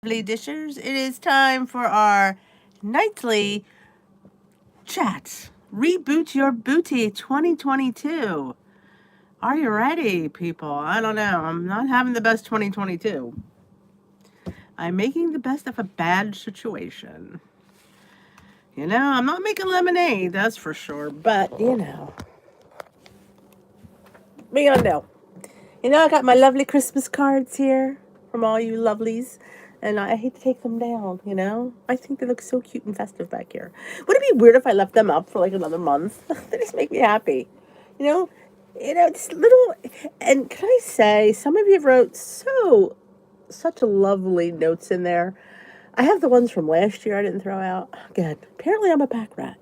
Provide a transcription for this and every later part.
lovely dishers. It is time for our nightly chat. Reboot Your Booty 2022. Are you ready, people? I don't know. I'm not having the best 2022. I'm making the best of a bad situation. You know, I'm not making lemonade, that's for sure. But, you know, what are you gonna do? You know, I got my lovely Christmas cards here from all you lovelies. And I hate to take them down, you know? I think they look so cute and festive back here. Would it be weird if I left them up for like another month? They just make me happy. You know? Just little... And can I say, some of you wrote such lovely notes in there. I have the ones from last year I didn't throw out. Good. Apparently I'm a pack rat.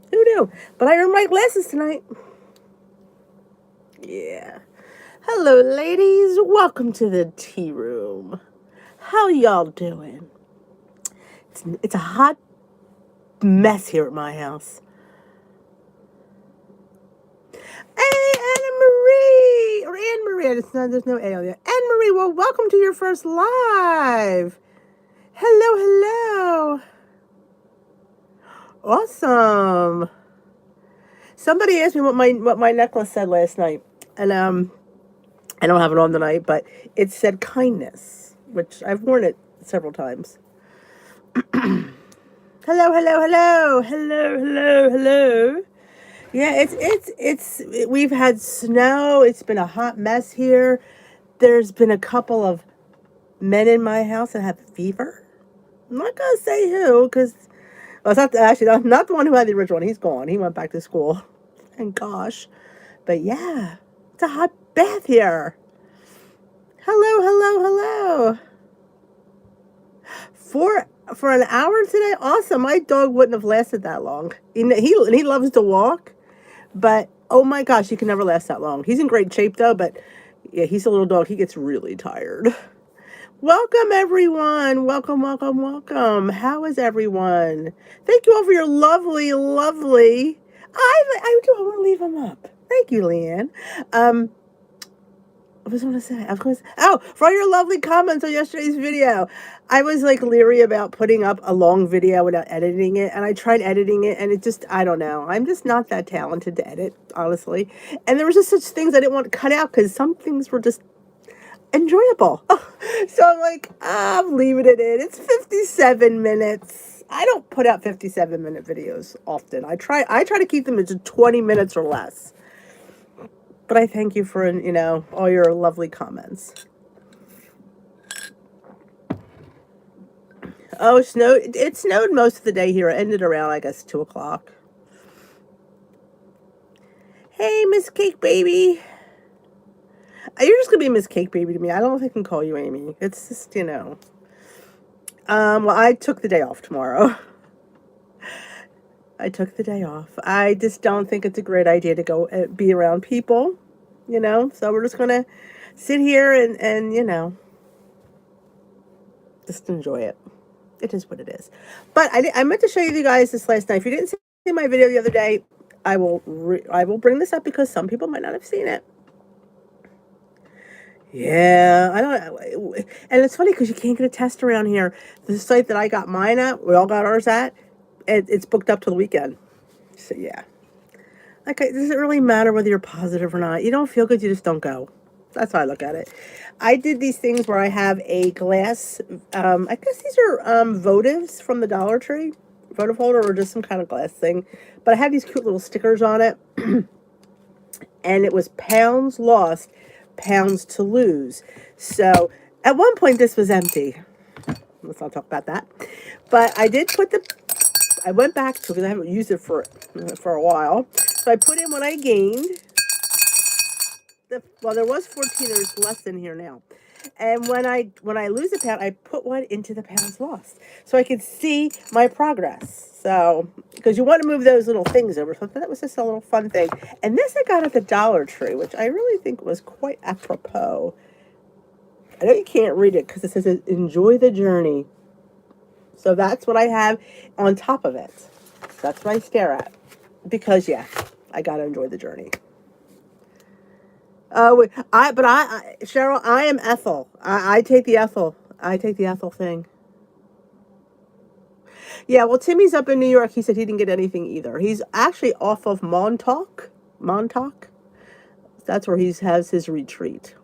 Who knew? But I earned my glasses tonight. Yeah. Hello, ladies. Welcome to the tea room. How y'all doing? It's a hot mess here at my house. Hey, Anna Marie! Or Anne Marie. There's no A on there. Anne Marie, well, welcome to your first live. Hello. Awesome. Somebody asked me what my necklace said last night. And I don't have it on tonight, but it said kindness, which I've worn it several times. Hello. Yeah, we've had snow. It's been a hot mess here. There's been a couple of men in my house that have fever. I'm not gonna say who, because it's not the one who had the original one. He's gone. He went back to school. Thank gosh. But yeah, it's a hot bath here. Hello. For an hour today, awesome. My dog wouldn't have lasted that long. He loves to walk, but oh my gosh, he can never last that long. He's in great shape though, but yeah, he's a little dog. He gets really tired. Welcome everyone. Welcome. How is everyone? Thank you all for your lovely. I want to leave them up. Thank you, Leanne. What was I going to say? For all your lovely comments on yesterday's video. I was like leery about putting up a long video without editing it. And I tried editing it and I don't know. I'm just not that talented to edit, honestly. And there was just such things I didn't want to cut out because some things were just enjoyable. So I'm like, I'm leaving it in. It's 57 minutes. I don't put out 57-minute videos often. I try to keep them to 20 minutes or less. But I thank you for, all your lovely comments. Oh, it snowed most of the day here. It ended around, I guess, 2 o'clock. Hey, Miss Cake Baby. You're just going to be Miss Cake Baby to me. I don't know if I can call you Amy. It's just, Well, I took the day off tomorrow. I took the day off. I just don't think it's a great idea to go be around people, So we're just going to sit here and just enjoy it. It is what it is. But I meant to show you guys this last night. If you didn't see my video the other day, I will bring this up because some people might not have seen it. Yeah, I don't. And it's funny because you can't get a test around here. The site that I got mine at, we all got ours at, it's booked up till the weekend. So yeah, does it really matter whether you're positive or not? You don't feel good, you just don't go. That's how I look at it. I did these things where I have a glass. I guess these are votives from the Dollar Tree, votive holder, or just some kind of glass thing. But I have these cute little stickers on it, and it was pounds lost, pounds to lose. So at one point this was empty. Let's not talk about that. But I did I went back to it because I haven't used it for a while. So I put in what I gained. There was 14. There's less in here now. And when I lose a pound, I put one into the pounds lost, so I could see my progress. So because you want to move those little things over, so that was just a little fun thing. And this I got at the Dollar Tree, which I really think was quite apropos. I know you can't read it because it says enjoy the journey. So that's what I have on top of it. That's what I stare at because yeah, I gotta enjoy the journey. Cheryl, I am Ethel. I take the Ethel. I take the Ethel thing. Yeah, well, Timmy's up in New York. He said he didn't get anything either. He's actually off of Montauk. Montauk? That's where he has his retreat.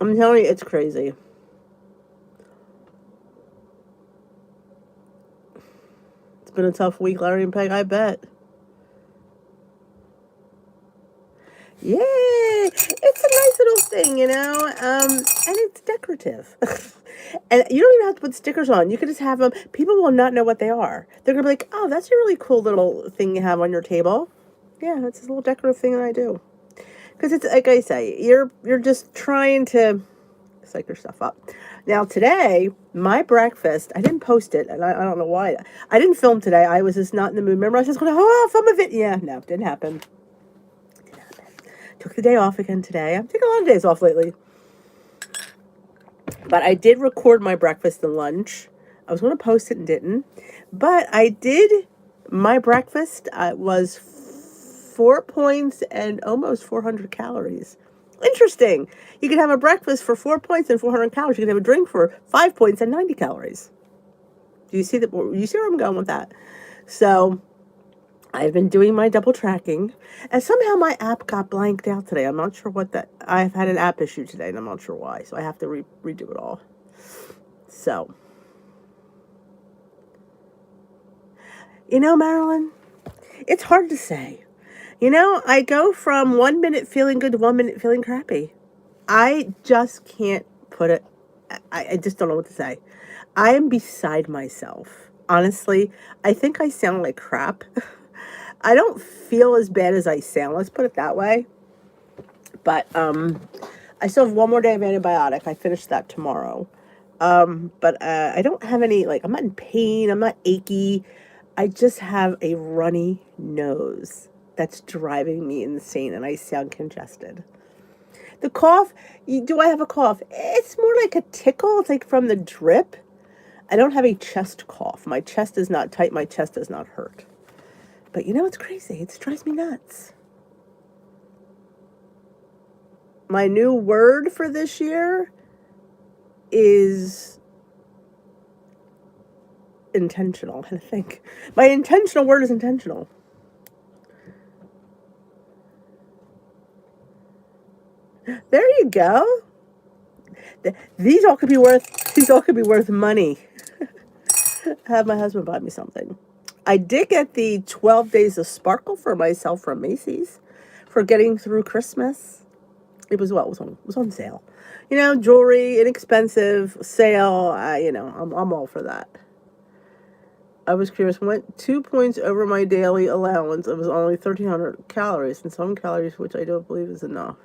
I'm telling you, it's crazy. It's been a tough week, Larry and Peg, I bet. Yay! It's a nice little thing, and it's decorative. And you don't even have to put stickers on. You can just have them. People will not know what they are. They're gonna be like, "Oh, that's a really cool little thing you have on your table." Yeah, it's a little decorative thing that I do. Because it's like I say, you're just trying to psych your stuff up. Now today, my breakfast, I didn't post it, and I don't know why. I didn't film today. I was just not in the mood. Remember, I was just going, oh, film a video. Yeah, no, didn't happen. Took the day off again today. I'm taking a lot of days off lately. But I did record my breakfast and lunch. I was going to post it and didn't. But I did. My breakfast was 4 points and almost 400 calories. Interesting. You can have a breakfast for 4 points and 400 calories. You can have a drink for 5 points and 90 calories. Do you see that? You see where I'm going with that? So I've been doing my double tracking, and somehow my app got blanked out today. I'm not sure what that. I've had an app issue today, and I'm not sure why. So I have to redo it all. So, Marilyn, it's hard to say. I go from 1 minute feeling good to 1 minute feeling crappy. I just can't put it. I just don't know what to say. I am beside myself. Honestly, I think I sound like crap. I don't feel as bad as I sound. Let's put it that way. But I still have one more day of antibiotic. I finish that tomorrow. But I don't have any, I'm not in pain. I'm not achy. I just have a runny nose that's driving me insane, and I sound congested. The cough, do I have a cough? It's more like a tickle. It's like from the drip. I don't have a chest cough. My chest is not tight. My chest does not hurt. But it's crazy. It drives me nuts. My new word for this year is intentional, I think. My intentional word is intentional. There you go. These all could be worth money. Have my husband buy me something. I did get the 12 Days of Sparkle for myself from Macy's for getting through Christmas. It was on sale. Jewelry, inexpensive, sale. I'm all for that. I was curious. Went 2 points over my daily allowance. It was only 1,300 calories, and some calories, which I don't believe is enough.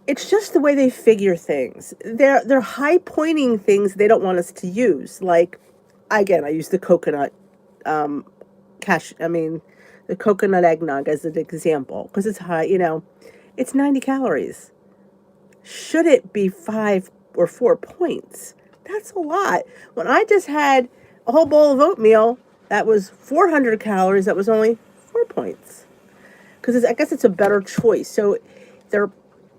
It's just the way they figure things. They're high pointing things they don't want us to use. Like, again, I use the coconut the coconut eggnog as an example because it's high. It's 90 calories. Should it be 5 or 4 points? That's a lot. When I just had a whole bowl of oatmeal that was 400 calories, that was only 4 points. Because I guess it's a better choice. So they're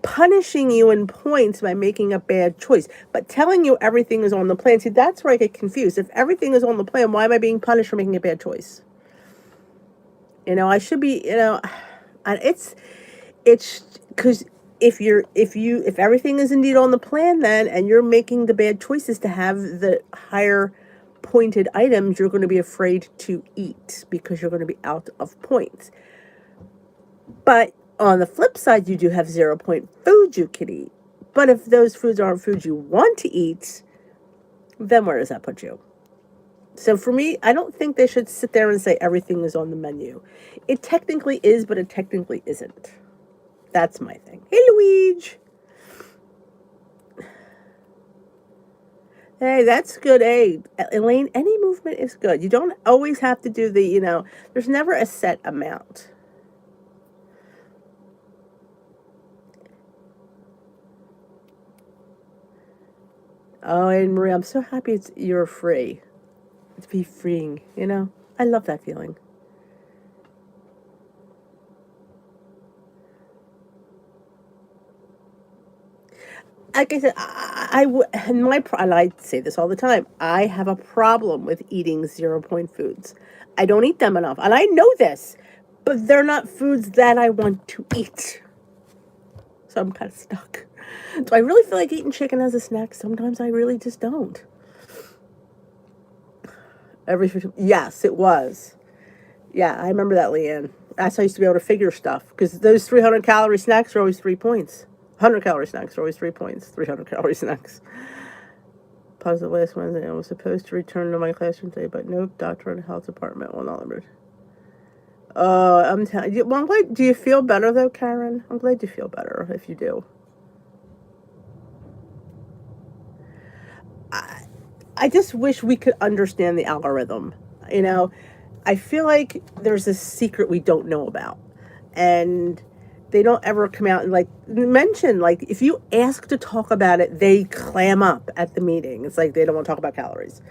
punishing you in points by making a bad choice, but telling you everything is on the plan. See, that's where I get confused. If everything is on the plan, why am I being punished for making a bad choice? I should be, and it's because if everything is indeed on the plan then, and you're making the bad choices to have the higher pointed items, you're going to be afraid to eat because you're going to be out of points. But on the flip side, you do have 0 point foods you can eat. But if those foods aren't foods you want to eat, then where does that put you? So for me, I don't think they should sit there and say everything is on the menu. It technically is, but it technically isn't. That's my thing. Hey, Luigi. Hey, that's good. Hey, Elaine, any movement is good. You don't always have to do there's never a set amount. Oh, and Marie, I'm so happy you're free. To be freeing, I love that feeling. Like I said, and I say this all the time. I have a problem with eating 0 point foods. I don't eat them enough, and I know this, but they're not foods that I want to eat. So I'm kind of stuck. Do I really feel like eating chicken as a snack? Sometimes I really just don't. Yes, it was. Yeah, I remember that, Leanne. That's how I used to be able to figure stuff because those 300 calorie snacks are always 3 points. 100 calorie snacks are always 3 points. 300 calorie snacks. Pause the last Wednesday. I was supposed to return to my classroom today, but nope. Doctor and health department will not limit. I'm telling you. Well, I'm glad. Do you feel better though, Karen? I'm glad you feel better if you do. I just wish we could understand the algorithm. You know, I feel like there's a secret we don't know about. And they don't ever come out and like mention, like, if you ask to talk about it, they clam up at the meeting. It's like they don't want to talk about calories.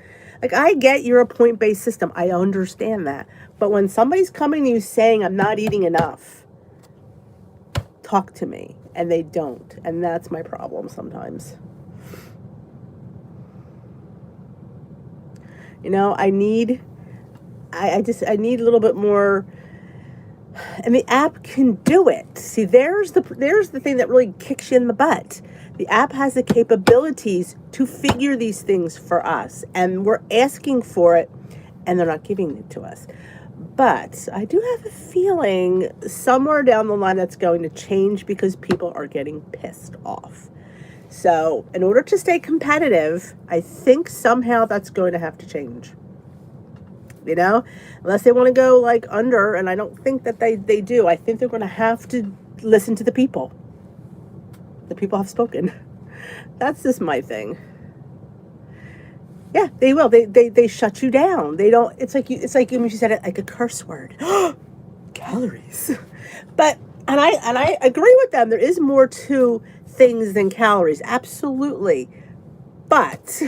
Like, I get you're a point-based system. I understand that. But when somebody's coming to you saying, I'm not eating enough, talk to me. And they don't. And that's my problem sometimes. You know, I need a little bit more, and the app can do it. See, there's the thing that really kicks you in the butt. The app has the capabilities to figure these things for us, and we're asking for it, and they're not giving it to us. But I do have a feeling somewhere down the line that's going to change because people are getting pissed off. So in order to stay competitive, I think somehow that's going to have to change. You know, unless they want to go like under, and I don't think that they do. I think they're going to have to listen to the people. The people have spoken. That's just my thing. Yeah, they will. They shut you down. They don't. It's like when she said it like a curse word. Calories. But and I agree with them. There is more to things than calories. Absolutely. But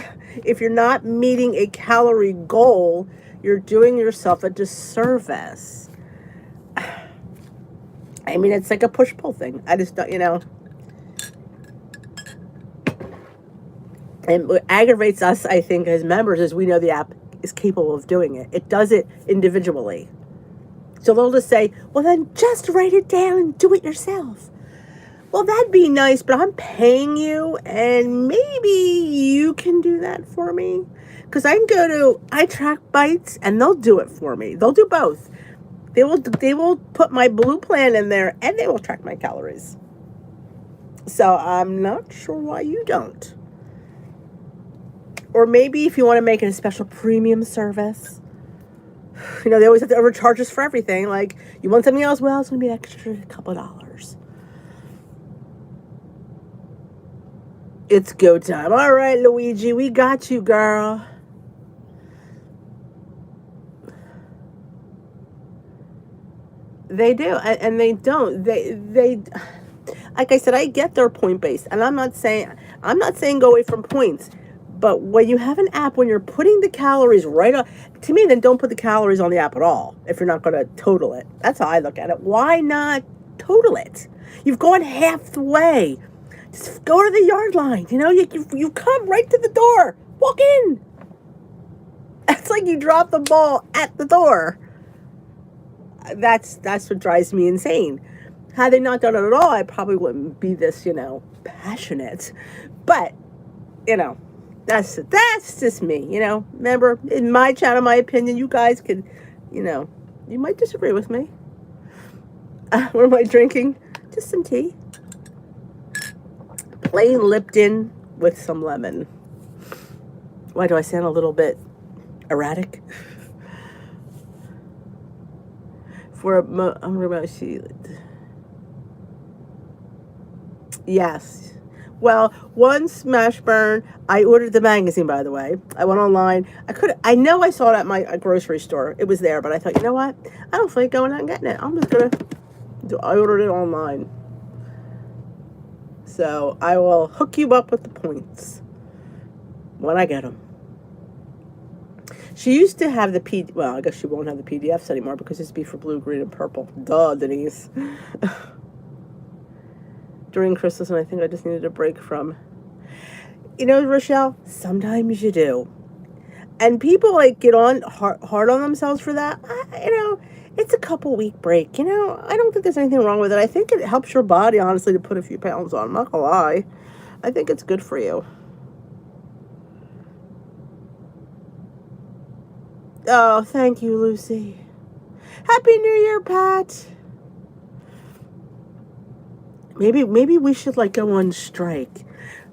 if you're not meeting a calorie goal, you're doing yourself a disservice. I mean, it's like a push-pull thing. I just don't, And what aggravates us, I think, as members is we know the app is capable of doing it. It does it individually. So they'll just say, well, then just write it down and do it yourself. Well, that'd be nice, but I'm paying you, and maybe you can do that for me. Because I can go to iTrackBites, and they'll do it for me. They'll do both. They will put my blue plan in there, and they will track my calories. So I'm not sure why you don't. Or maybe if you want to make it a special premium service. You know, they always have to overcharge us for everything. Like, you want something else? Well, it's going to be an extra couple of dollars. It's go time. All right, Luigi, we got you, girl. They do, and they don't. They, like I said, I get their point based, and I'm not saying go away from points. But when you have an app, when you're putting the calories right on, to me, then don't put the calories on the app at all if you're not going to total it. That's how I look at it. Why not total it? You've gone half the way. Just go to the yard line. You know, you come right to the door. Walk in. It's like you drop the ball at the door. That's what drives me insane. Had they not done it at all, I probably wouldn't be this, passionate. But, that's just me, Remember, in my channel, my opinion, you guys could, you might disagree with me. What am I drinking? Just some tea. Plain Lipton with some lemon. Why do I sound a little bit erratic? I'm about Yes. Well, one smash burn. I ordered the magazine, by the way. I went online. I know I saw it at my grocery store. It was there, but I thought, you know what? I don't feel like going out and getting it. I'm just gonna I ordered it online. So I will hook you up with the points when I get them. She used to have the well, I guess she won't have the PDFs anymore because it's be for blue, green, and purple. Duh, Denise. during Christmas, and I think I just needed a break from. You know, Rochelle, sometimes you do. And people like get on hard on themselves for that. It's a couple week break. I don't think there's anything wrong with it. I think it helps your body, honestly, to put a few pounds on. I'm not gonna lie. I think it's good for you. Oh, thank you, Lucy. Happy New Year, Pat. Maybe we should like go on strike.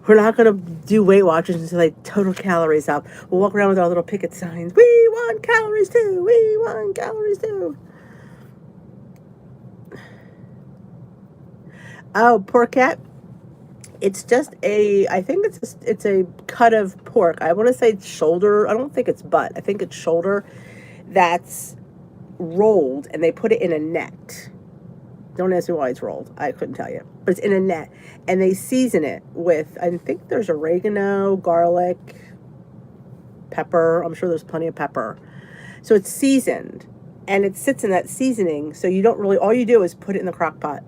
We're not gonna do Weight Watchers until like total calories up. We'll walk around with our little picket signs. We want calories too. We want calories too. Oh, porkette. It's just I think it's a cut of pork. I want to say shoulder. I don't think it's butt. I think it's shoulder that's rolled, and they put it in a net. Don't ask me why it's rolled. I couldn't tell you. But it's in a net. And they season it with, I think there's oregano, garlic, pepper. I'm sure there's plenty of pepper. So it's seasoned. And it sits in that seasoning. So you don't really, all you do is put it in the crock pot.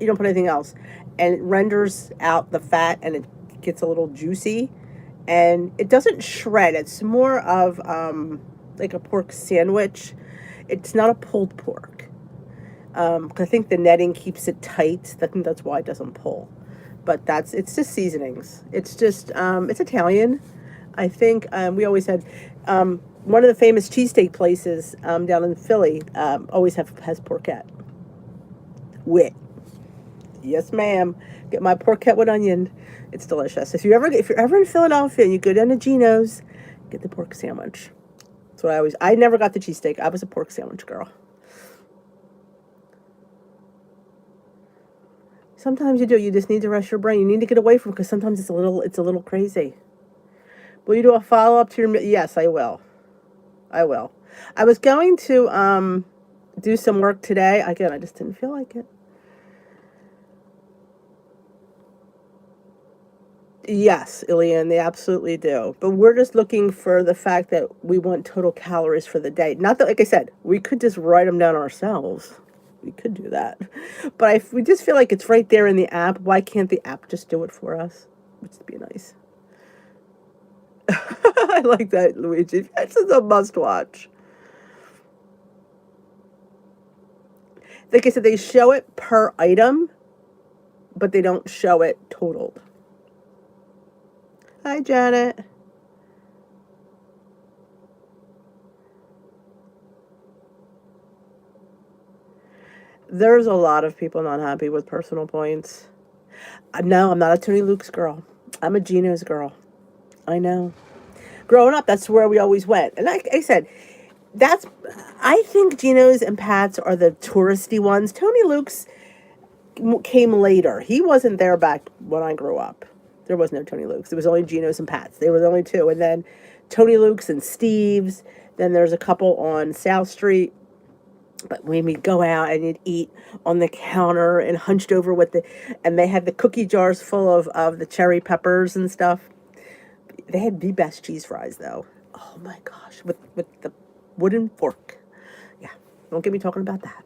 You don't put anything else. And it renders out the fat, and it gets a little juicy. And it doesn't shred. It's more of like a pork sandwich. It's not a pulled pork. I think the netting keeps it tight. I think that's why it doesn't pull. But it's just seasonings. It's just, it's Italian. I think we always had, one of the famous cheesesteak places down in Philly always has porkette. Wit. Yes, ma'am. Get my porkette with onion. It's delicious. If you're ever in Philadelphia and you go down to Gino's, get the pork sandwich. That's what I never got the cheesesteak. I was a pork sandwich girl. Sometimes you do. You just need to rest your brain. You need to get away from it because sometimes it's a little crazy. Will you do a follow-up to your... Yes, I will. I will. I was going to do some work today. Again, I just didn't feel like it. Yes, Ilian, they absolutely do. But we're just looking for the fact that we want total calories for the day. Not that, like I said, we could just write them down ourselves. We could do that. But we just feel like it's right there in the app. Why can't the app just do it for us? Which would be nice. I like that, Luigi. This is a must-watch. Like I said, they show it per item, but they don't show it totaled. Hi, Janet. There's a lot of people not happy with personal points. No, I'm not a Tony Luke's girl. I'm a Gino's girl. I know. Growing up, that's where we always went. And like I said, I think Gino's and Pat's are the touristy ones. Tony Luke's came later. He wasn't there back when I grew up. There was no Tony Luke's. There was only Gino's and Pat's. They were the only two. And then Tony Luke's and Steve's. Then there's a couple on South Street. But when we'd go out and you'd eat on the counter and hunched over and they had the cookie jars full of the cherry peppers and stuff. They had the best cheese fries, though. Oh my gosh, with the wooden fork. Yeah, don't get me talking about that.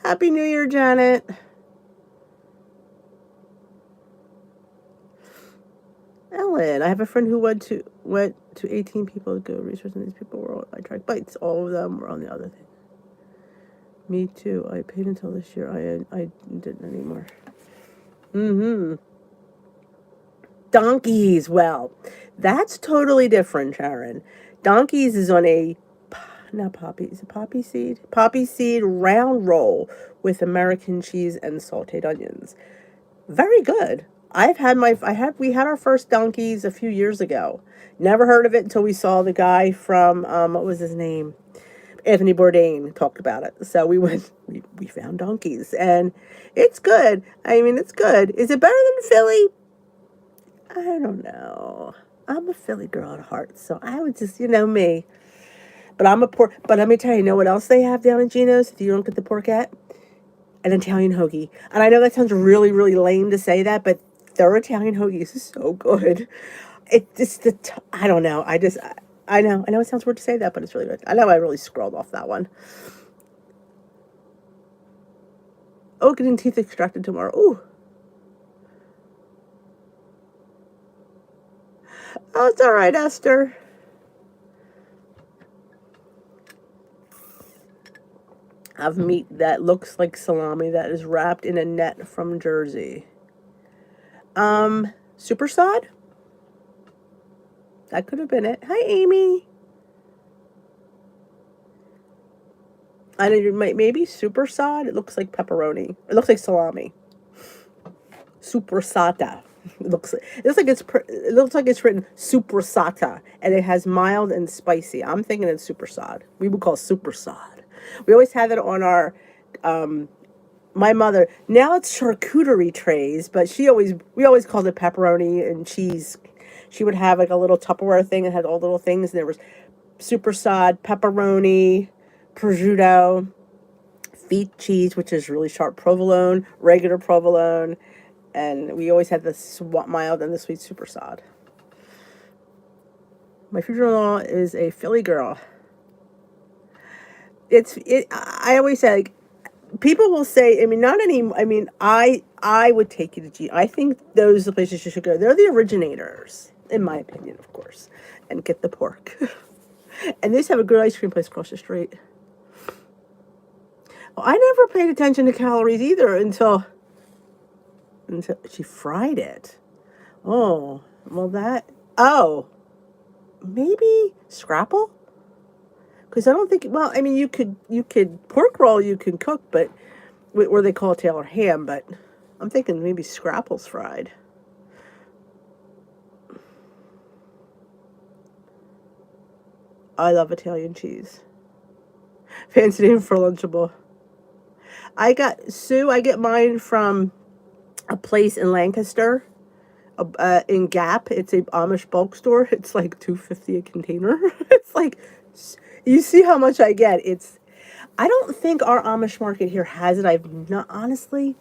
Happy New Year, Janet. Ellen, I have a friend who went to 18 people to go research, and these people were all, I tried bites. All of them were on the other thing. Me too. I paid until this year. I didn't anymore. Donkeys. Well, that's totally different, Sharon. Donkeys is on not poppy. Is it poppy seed? Poppy seed round roll with American cheese and sauteed onions. Very good. We had our first donkeys a few years ago. Never heard of it until we saw the guy from, what was his name? Anthony Bourdain talked about it. So we found donkeys, and it's good. I mean, it's good. Is it better than Philly? I don't know. I'm a Philly girl at heart, so I would just, me. But let me tell you, what else they have down in Gino's if you don't get the porkette? An Italian hoagie. And I know that sounds really, really lame to say that, but their Italian hoagies is so good. I don't know. I know it sounds weird to say that, but it's really good. I know I really scrolled off that one. Oh, getting teeth extracted tomorrow. Ooh. Oh, it's all right, Esther. Of meat that looks like salami that is wrapped in a net from Jersey. Super sod? That could have been it. Hi, Amy. I know maybe super sod. It looks like pepperoni. It looks like salami. Supersata. It looks like it's written supersata, and it has mild and spicy. I'm thinking it's super sod. We would call it super sod. We always have it on our my mother, now it's charcuterie trays, but we always called it pepperoni and cheese. She would have like a little Tupperware thing that had all the little things, and there was super sod, pepperoni, prosciutto, feet cheese, which is really sharp provolone, regular provolone, and we always had the mild and the sweet super sod. My future-in-law is a Philly girl. I always say, like, people will say, I would take you to G. I think those are the places you should go. They're the originators, in my opinion, of course, and get the pork. And they just have a good ice cream place across the street. Well, I never paid attention to calories either until she fried it. Oh, well maybe scrapple? Because I don't think, you could pork roll, you can cook, but where they call it Taylor ham, but I'm thinking maybe scrapple's fried. I love Italian cheese. Fancy name for Lunchable. I get mine from a place in Lancaster, in Gap. It's a Amish bulk store. It's like $2.50 a container. It's like, you see how much I get. I don't think our Amish market here has it. Honestly,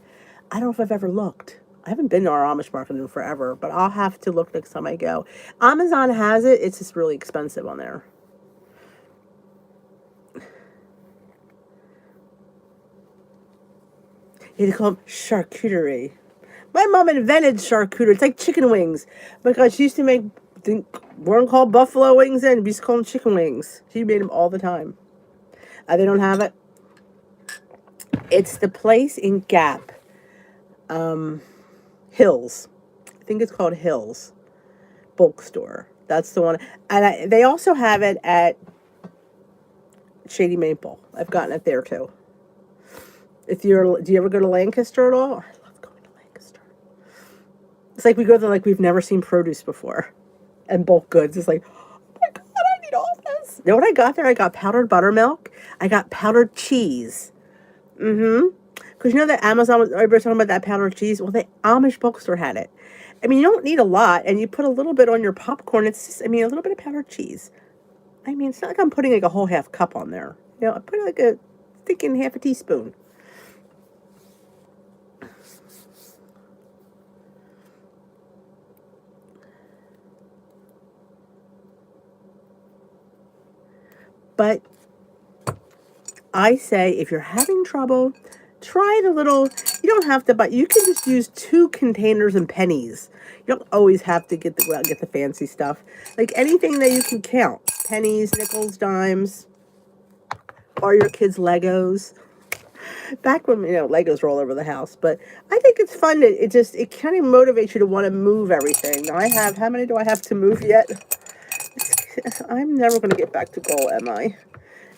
I don't know if I've ever looked. I haven't been to our Amish market in forever, but I'll have to look next time I go. Amazon has it. It's just really expensive on there. They call them charcuterie. My mom invented charcuterie. It's like chicken wings. My God, she used to make, weren't called buffalo wings then. We used to call them chicken wings. She made them all the time. They don't have it. It's the place in Gap. Hills. I think it's called Hills Bulk Store. That's the one. And they also have it at Shady Maple. I've gotten it there too. Do you ever go to Lancaster at all? I love going to Lancaster. It's like we go there like we've never seen produce before. And bulk goods. It's like, oh my God, I need all this. You know what I got there? I got powdered buttermilk. I got powdered cheese. Mm-hmm. Because you know that everybody's talking about that powdered cheese? Well, the Amish bulk store had it. You don't need a lot, and you put a little bit on your popcorn. It's just, a little bit of powdered cheese. It's not like I'm putting like a whole half cup on there. I put like thinking half a teaspoon. But I say, if you're having trouble, try you don't have to buy, you can just use 2 containers and pennies. You don't always have to get the fancy stuff. Like anything that you can count. Pennies, nickels, dimes, or your kids' Legos. Back when, Legos were all over the house. But I think it's fun. It kind of motivates you to want to move everything. Now how many do I have to move yet? I'm never going to get back to goal, am I?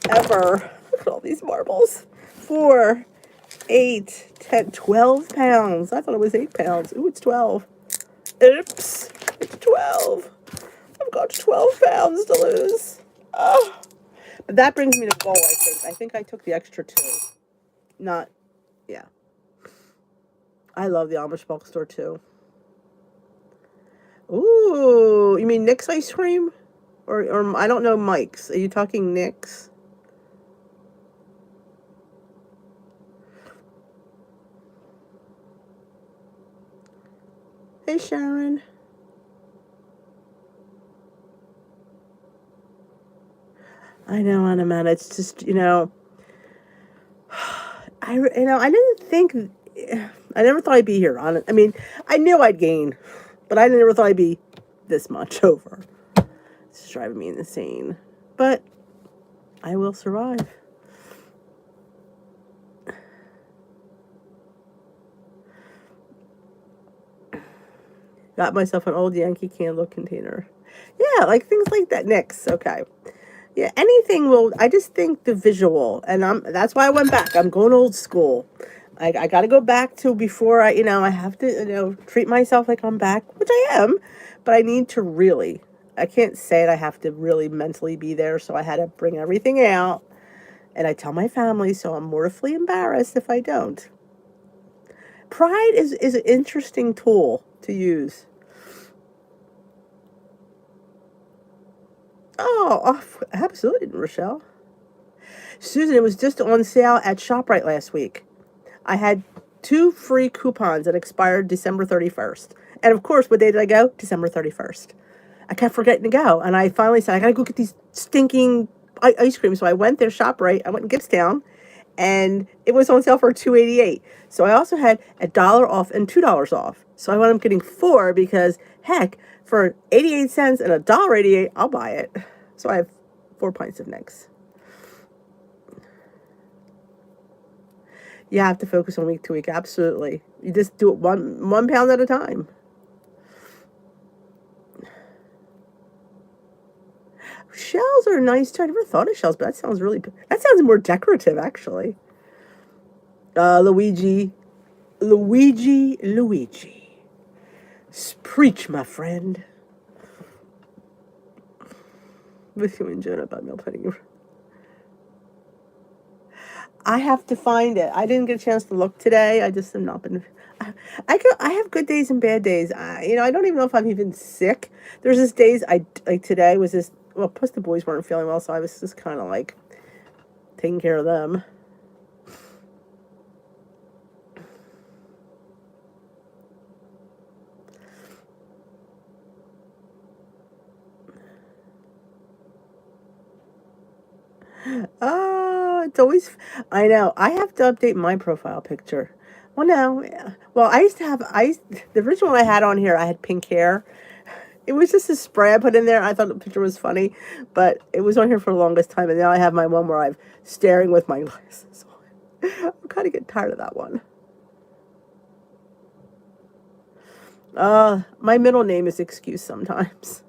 Ever. Look at all these marbles. 4, 8, 10, 12 pounds. I thought it was 8 pounds. Ooh, it's 12. Oops. It's 12. I've got 12 pounds to lose. Oh. But that brings me to goal, I think. I think I took the extra 2. Yeah. I love the Amish bulk store, too. Ooh. You mean Nick's ice cream? Or I don't know Mike's. Are you talking Nick's? Hey, Sharon. I know, Anna. It's just, I didn't think, I never thought I'd be here on it. I mean, I knew I'd gain, but I never thought I'd be this much over. It's driving me insane. But I will survive. Got myself an old Yankee candle container. Yeah, like things like that. Nix. Okay. Yeah, anything will. I just think the visual, and that's why I went back. I'm going old school. I got to go back to before I have to, treat myself like I'm back, which I am, but I need to really, I can't say it. I have to really mentally be there. So I had to bring everything out, and I tell my family, so I'm mortally embarrassed if I don't. Pride is an interesting tool to use. Oh, absolutely, Rochelle. Susan, it was just on sale at ShopRite last week. I had 2 free coupons that expired December 31st. And of course, what day did I go? December 31st. I kept forgetting to go. And I finally said, I got to go get these stinking ice cream. So I went there, ShopRite. I went in Gibbstown. And it was on sale for $2.88. So I also had $1 off and $2 off. So I wound up getting 4 because, heck, for 88 cents and $1.88, I'll buy it. So I have 4 pints of Nix. You have to focus on week to week. Absolutely. You just do it one pound at a time. Shells are nice too. I never thought of shells, but that sounds more decorative, actually. Luigi. Preach, my friend. With you and Jonah about meal planning. I have to find it. I didn't get a chance to look today. I just have not been. I have good days and bad days. I don't even know if I'm even sick. There's just days like today was just, well, plus the boys weren't feeling well, so I was just kind of like taking care of them. Oh, it's always, I know. I have to update my profile picture. Well, no. Well, the original one I had on here, I had pink hair. It was just a spray I put in there. I thought the picture was funny, but it was on here for the longest time. And now I have my one where I'm staring with my glasses on. I'm kind of getting tired of that one. My middle name is Excuse sometimes.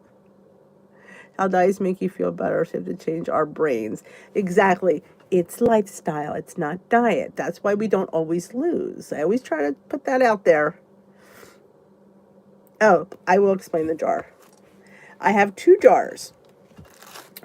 How diets make you feel better, so we have to change our brains. Exactly. It's lifestyle. It's not diet. That's why we don't always lose. I always try to put that out there. Oh, I will explain the jar. I have 2 jars.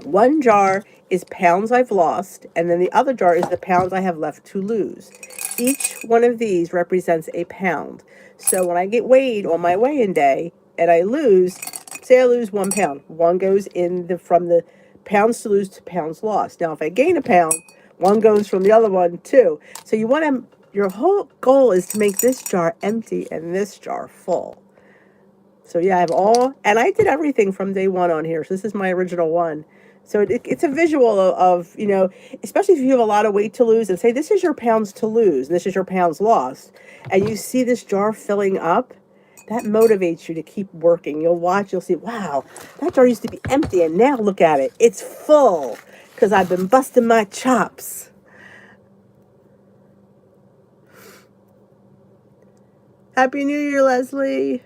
One jar is pounds I've lost, and then the other jar is the pounds I have left to lose. Each one of these represents a pound. So when I get weighed on my weigh-in day and I lose, say I lose 1 pound, one goes from the pounds to lose to pounds lost. Now, if I gain a pound, one goes from the other one too. So your whole goal is to make this jar empty and this jar full. So yeah, I have and I did everything from day one on here. So this is my original one. So it's a visual of, especially if you have a lot of weight to lose, and say this is your pounds to lose and this is your pounds lost, and you see this jar filling up, that motivates you to keep working. You'll see, wow, that jar used to be empty and now look at it. It's full because I've been busting my chops. Happy New Year, Leslie.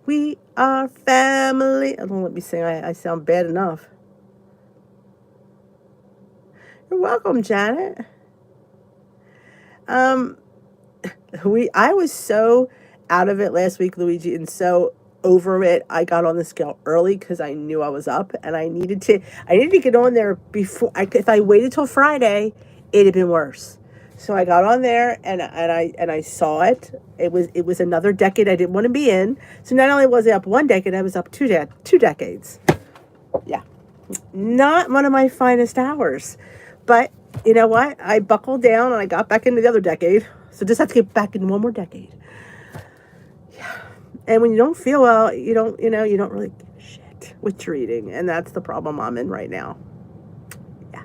We are family. Oh, don't let me sing. I sound bad enough. You're welcome, Janet. I was so out of it last week, Luigi, and so over it. I got on the scale early because I knew I was up, and I needed to get on there before. If I waited till Friday, it'd have been worse. So I got on there and I saw it. It was another decade I didn't want to be in. So not only was I up 1 decade, I was up two decades. Yeah, not one of my finest hours, but you know what? I buckled down and I got back into the other decade. So just have to get back in one more decade. Yeah, and when you don't feel well, you don't really give a shit. what you're eating. And that's the problem I'm in right now. Yeah.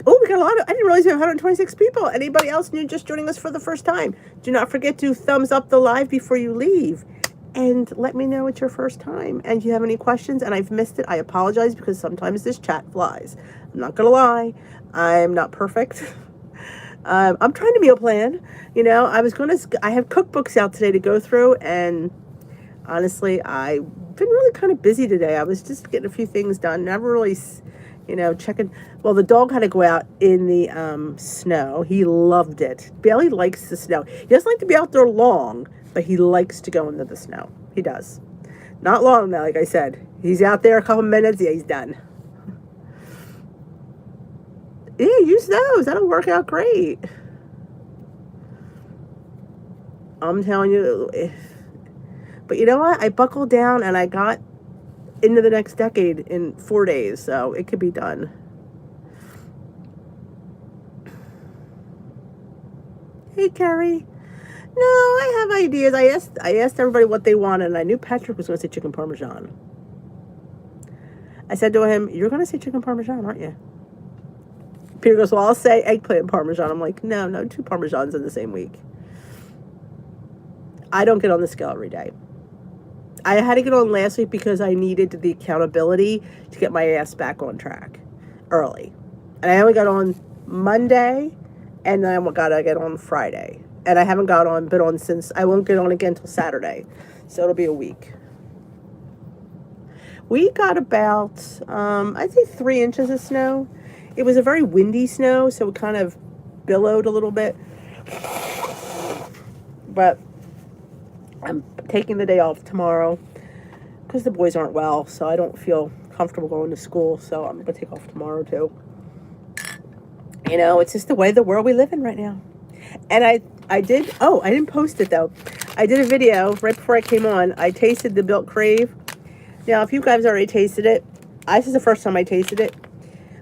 Oh, we got a lot of, I didn't realize we have 126 people. Anybody else new just joining us for the first time? Do not forget to thumbs up the live before you leave. And let me know it's your first time. And if you have any questions and I've missed it, I apologize because sometimes this chat flies. I'm not going to lie. I'm not perfect. I'm trying to meal plan. You know, I have cookbooks out today to go through. And honestly, I've been really kind of busy today. I was just getting a few things done. Never really, you know, checking. Well, the dog had to go out in the snow. He loved it. Bailey likes the snow. He doesn't like to be out there long, but he likes to go into the snow. He does. Not long now, like I said. He's out there a couple minutes. Yeah, he's done. Yeah, use those. That'll work out great. I'm telling you. But you know what? I buckled down and I got into the next decade in 4 days. So it could be done. Hey, Carrie. No, I have ideas. I asked everybody what they wanted, and I knew Patrick was going to say chicken parmesan. I said to him, "You're going to say chicken parmesan, aren't you?" Peter goes, "Well, I'll say eggplant parmesan." I'm like, no, 2 parmesans in the same week. I don't get on the scale every day. I had to get on last week because I needed the accountability to get my ass back on track early. And I only got on Monday, and then I got to get on Friday. And I haven't been on since, I won't get on again until Saturday. So it'll be a week. We got about, I'd say 3 inches of snow. It was a very windy snow, so it kind of billowed a little bit. But I'm taking the day off tomorrow because the boys aren't well, so I don't feel comfortable going to school. So I'm going to take off tomorrow too. You know, it's just the way the world we live in right now. And I didn't post it though. I did a video right before I came on. I tasted the Built Crave. Now, if you guys already tasted it, this is the first time I tasted it.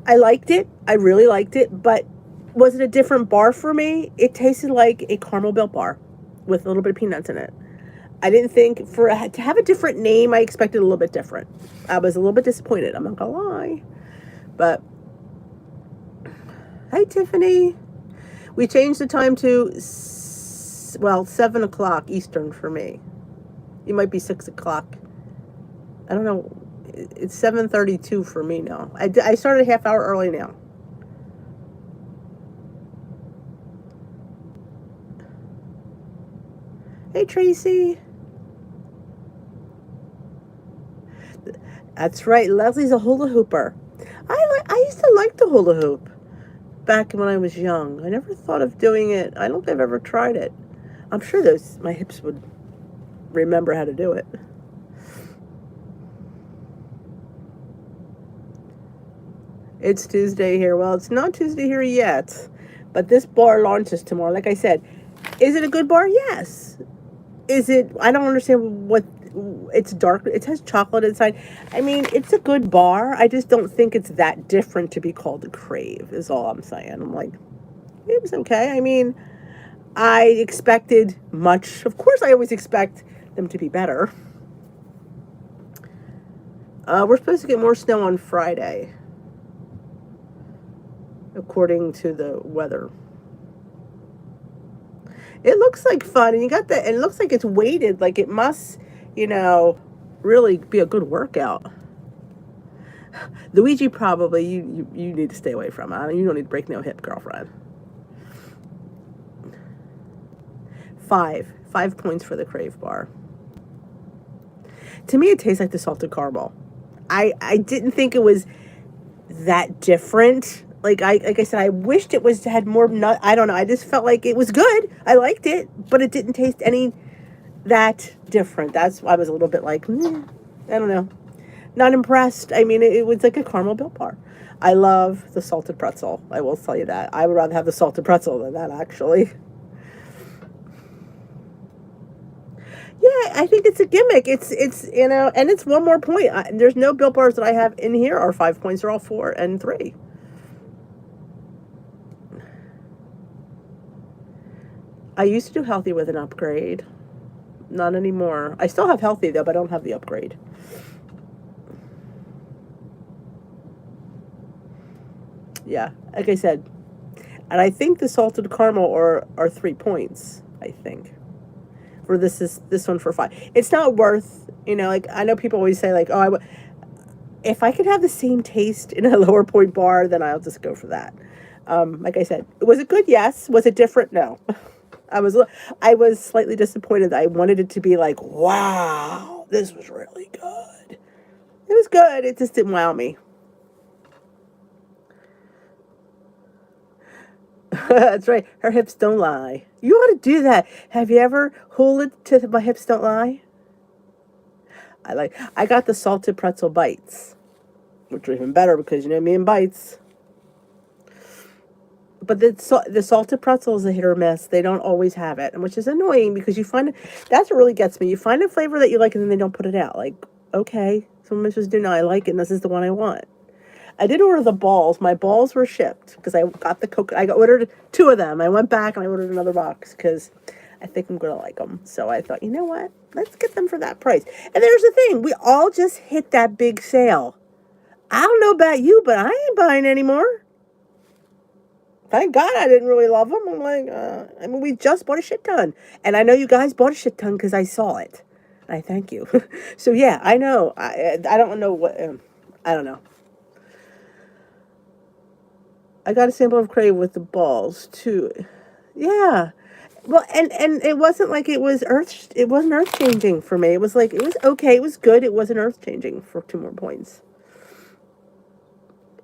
I liked it. I really liked it. But was it a different bar for me? It tasted like a caramel Built Bar with a little bit of peanuts in it. I didn't think to have a different name, I expected a little bit different. I was a little bit disappointed. I'm not going to lie. But, hi, Tiffany. We changed the time to, 7 o'clock Eastern for me. It might be 6 o'clock. I don't know. It's 7:32 for me now. I started a half hour early now. Hey, Tracy. That's right. Leslie's a hula hooper. I used to like the hula hoop back when I was young. I never thought of doing it. I don't think I've ever tried it. I'm sure my hips would remember how to do it. It's Tuesday here. Well, it's not Tuesday here yet, but this bar launches tomorrow. Like I said, is it a good bar? Yes. Is it? I don't understand what. It's dark. It has chocolate inside. I mean, it's a good bar. I just don't think it's that different to be called a Crave, is all I'm saying. I'm like, it was okay. I mean, I expected much. Of course, I always expect them to be better. We're supposed to get more snow on Friday, according to the weather. It looks like fun, and and it looks like it's weighted, like it must, really be a good workout. Luigi, probably, you need to stay away from it. You don't need to break no hip, girlfriend. 5 points for the Crave Bar. To me, it tastes like the salted caramel. I didn't think it was that different. Like I said, I wished it had more nut. I don't know. I just felt like it was good. I liked it, but it didn't taste any that different. That's why I was a little bit like, I don't know. Not impressed. I mean, it was like a caramel Built Bar. I love the salted pretzel. I will tell you that. I would rather have the salted pretzel than that, actually. Yeah, I think it's a gimmick. It's and it's one more point. There's no Built Bars that I have in here are 5 points. They're all 4 and 3. I used to do healthy with an upgrade. Not anymore. I still have healthy though, but I don't have the upgrade. Yeah, like I said, and I think the salted caramel are 3 points. I think for this one for 5. It's not worth, like I know people always say like, oh, if I could have the same taste in a lower point bar, then I'll just go for that. Like I said, was it good? Yes. Was it different? No. I was I was slightly disappointed. I wanted it to be like, wow, this was really good. It was good. It just didn't wow me. That's right. Her hips don't lie. You ought to do that. Have you ever hula to my hips don't lie? I got the salted pretzel bites, which are even better because you know me and bites. But the salted pretzel is a hit or miss. They don't always have it, which is annoying because you find that's what really gets me. You find a flavor that you like and then they don't put it out. Like, okay, someone just do know I like it and this is the one I want. I did order the balls. My balls were shipped because I got the coconut. I ordered 2 of them. I went back and I ordered another box because I think I'm going to like them. So I thought, you know what? Let's get them for that price. And there's the thing. We all just hit that big sale. I don't know about you, but I ain't buying anymore. Thank God I didn't really love them. I'm like, we just bought a shit ton. And I know you guys bought a shit ton because I saw it. I thank you. So yeah, I know. I don't know what, I don't know. I got a sample of Crave with the balls too. Yeah. Well, and it wasn't like it wasn't earth changing for me. It was like, it was okay. It was good. It wasn't earth changing for 2 more points.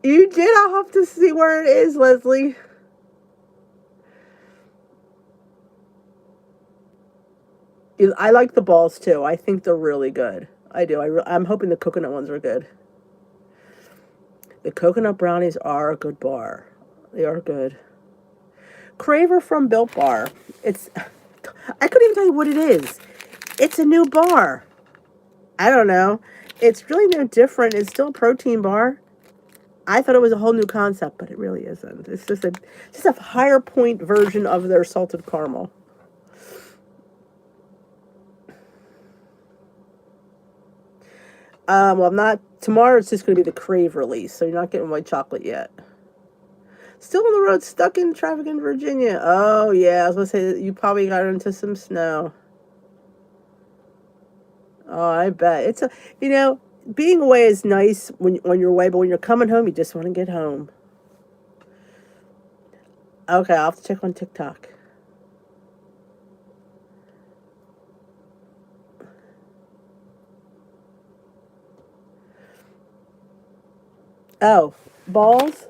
You did. I'll have to see where it is, Leslie. I like the balls too. I think they're really good. I do. I'm hoping the coconut ones are good. The coconut brownies are a good bar. They are good. Craver from Built Bar. I couldn't even tell you what it is. It's a new bar. I don't know. It's really no different. It's still a protein bar. I thought it was a whole new concept, but it really isn't. It's just a higher point version of their salted caramel. Well, not tomorrow. It's just going to be the Crave release, so you're not getting white chocolate yet. Still on the road, stuck in traffic in Virginia. Oh yeah, I was going to say that you probably got into some snow. Oh, I bet it's being away is nice when you're away, but when you're coming home, you just want to get home. Okay, I'll have to check on TikTok. Oh, balls.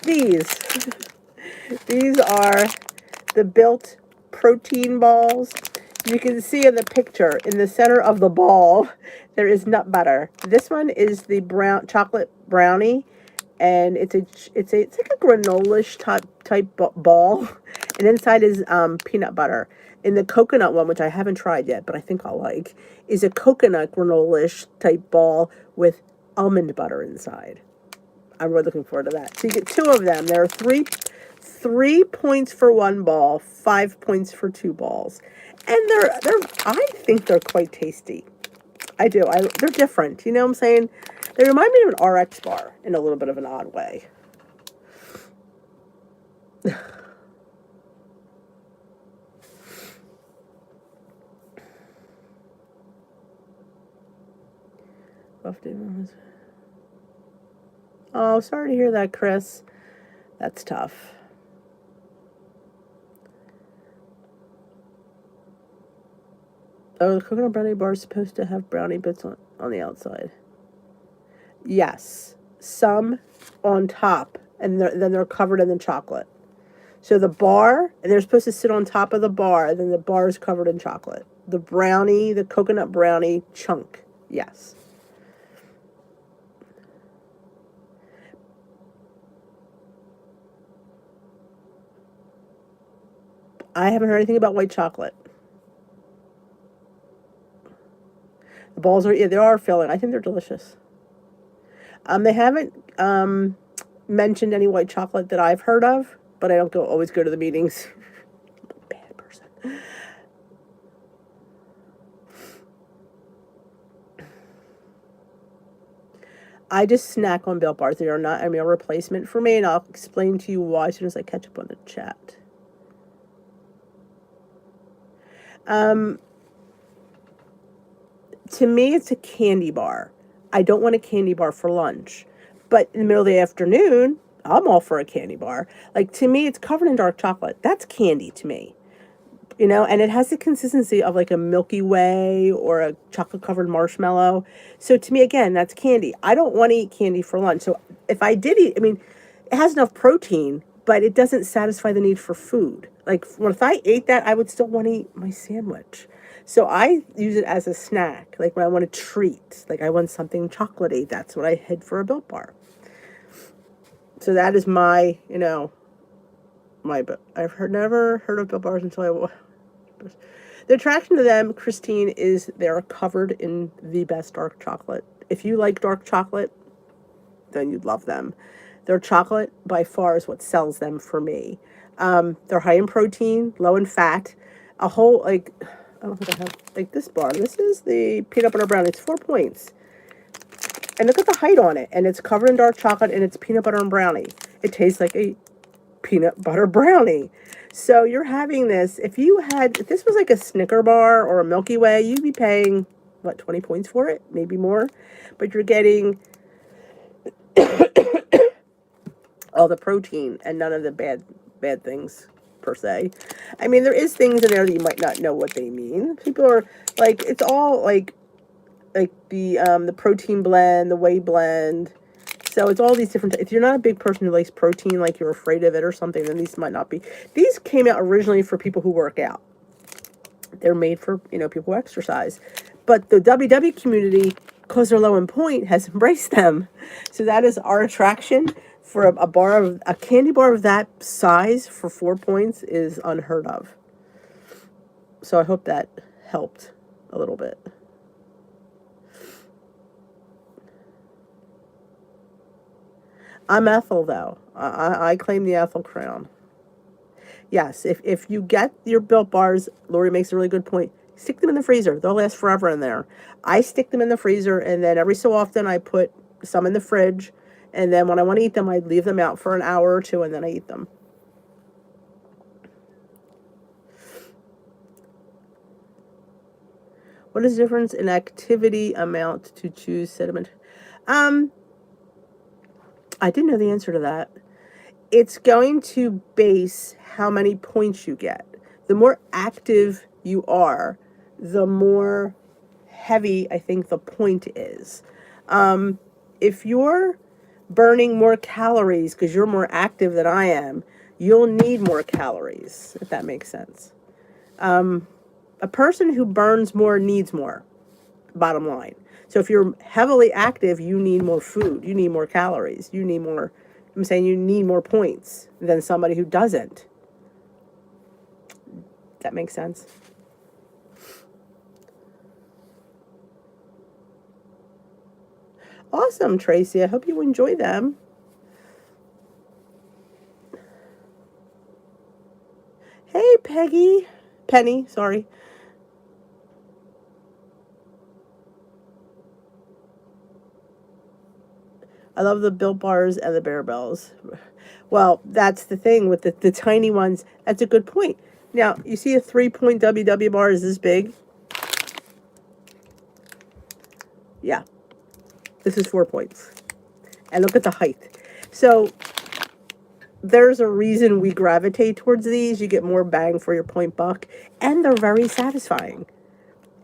These. These are the Built protein balls. You can see in the picture, in the center of the ball, there is nut butter. This one is the brown chocolate brownie, and it's like a granola-ish type ball, and inside is peanut butter. And the coconut one, which I haven't tried yet, but I think I'll like, is a coconut granola-ish type ball with almond butter inside. I'm really looking forward to that. So you get 2 of them. There are 3 points for 1 ball, 5 points for 2 balls, and I think they're quite tasty. I do. They're different. You know what I'm saying? They remind me of an RX bar in a little bit of an odd way. Oh, sorry to hear that, Chris. That's tough. Oh, the coconut brownie bar is supposed to have brownie bits on the outside. Yes. Some on top, and then they're covered in the chocolate. So the bar, and they're supposed to sit on top of the bar, and then the bar is covered in chocolate. The brownie, the coconut brownie chunk. Yes. I haven't heard anything about white chocolate. The balls are, yeah, they are filling. I think they're delicious. They haven't mentioned any white chocolate that I've heard of, but I don't always go to the meetings. I just snack on Built Bars. They are not a meal replacement for me, and I'll explain to you why as soon as I catch up on the chat. To me, it's a candy bar. I don't want a candy bar for lunch. But in the middle of the afternoon, I'm all for a candy bar. Like, to me, it's covered in dark chocolate. That's candy to me. You know, and it has the consistency of like a Milky Way or a chocolate covered marshmallow. So to me, again, that's candy. I don't want to eat candy for lunch. So if I did eat, I mean, it has enough protein, but it doesn't satisfy the need for food. Like, if I ate that, I would still want to eat my sandwich. So I use it as a snack. Like when I want a treat, like I want something chocolatey, that's what I head for a Built Bar. So that is my, you know, I've never heard of Built Bars until the attraction to them, Christine, is they're covered in the best dark chocolate. If you like dark chocolate, then you'd love them. Their chocolate by far is what sells them for me. They're high in protein, low in fat. A whole, like, I don't think I have, like this bar. This is the peanut butter brownie. It's 4 points. And look at the height on it. And it's covered in dark chocolate and it's peanut butter and brownie. It tastes like a peanut butter brownie. So you're having this, if this was like a Snicker bar or a Milky Way, you'd be paying, what, 20 points for it? Maybe more. But you're getting all the protein and none of the bad things, per se. I mean, there is things in there that you might not know what they mean. People are, like, it's all, like the protein blend, the whey blend. So it's all these different, if you're not a big person who likes protein, like you're afraid of it or something, then these might not be. These came out originally for people who work out. They're made for, you know, people who exercise. But the WW community, because they're low in point, has embraced them. So that is our attraction for a candy bar of that size for 4 points is unheard of. So I hope that helped a little bit. I'm Ethel, though. I claim the Ethel crown. Yes, if you get your Built Bars, Lori makes a really good point. Stick them in the freezer. They'll last forever in there. I stick them in the freezer, and then every so often I put some in the fridge. And then when I want to eat them, I leave them out for an hour or two, and then I eat them. What is the difference in activity amount to choose sediment? I didn't know the answer to that. It's going to base how many points you get. The more active you are, the more heavy I think the point is. If you're burning more calories because you're more active than I am, you'll need more calories, if that makes sense. A person who burns more needs more, bottom line. So if you're heavily active, you need more food. You need more calories. You need more, I'm saying you need more points than somebody who doesn't. That makes sense. Awesome, Tracy. I hope you enjoy them. Hey, Penny, sorry. I love the Built Bars and the Bear Bells. Well, that's the thing with the tiny ones. That's a good point. Now, you see a 3-point WW bar is this big? Yeah. This is 4 points. And look at the height. So there's a reason we gravitate towards these. You get more bang for your point buck. And they're very satisfying.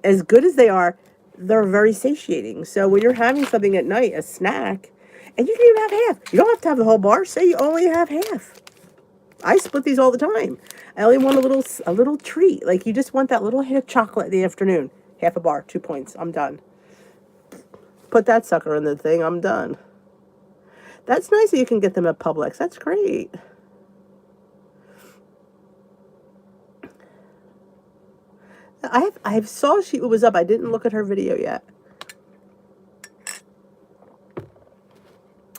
As good as they are, they're very satiating. So when you're having something at night, a snack, and you can even have half. You don't have to have the whole bar. Say you only have half. I split these all the time. I only want a little treat. Like you just want that little hit of chocolate in the afternoon. Half a bar, 2 points. I'm done. Put that sucker in the thing. I'm done. That's nice that you can get them at Publix. That's great. I saw she was up. I didn't look at her video yet.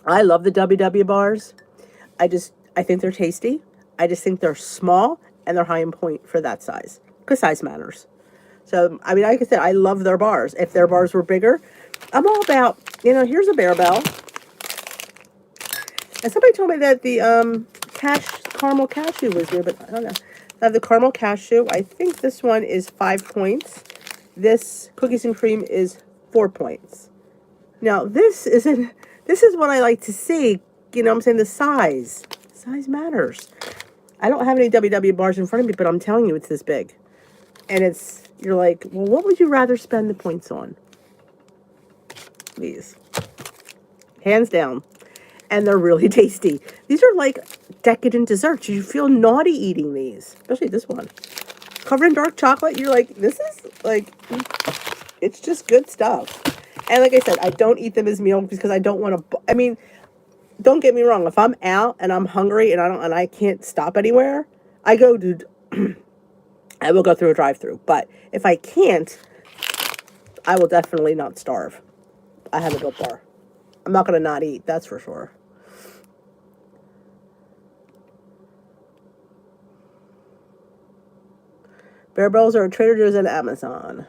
I love the WW bars. I think they're tasty. I just think they're small and they're high in point for that size. Because size matters. So, I mean, like I said, I love their bars. If their bars were bigger, I'm all about, you know, here's a Bear Bell. And somebody told me that the caramel cashew was good, but I don't know. I have the caramel cashew. I think this one is 5 points. This cookies and cream is 4 points. Now this isn't. This is what I like to see. You know what I'm saying? The size. Size matters. I don't have any WW bars in front of me, but I'm telling you it's this big. And it's, you're like, well, what would you rather spend the points on? These. Hands down. And they're really tasty. These are like decadent desserts. You feel naughty eating these. Especially this one. Covered in dark chocolate. You're like, this is like, it's just good stuff. And like I said, I don't eat them as meals because I don't want to, I mean, don't get me wrong. If I'm out and I'm hungry and I can't stop anywhere, I go to, I will go through a drive-through. But if I can't, I will definitely not starve. I have a Built Bar. I'm not going to not eat, that's for sure. Bear Bells are Trader Joe's and Amazon.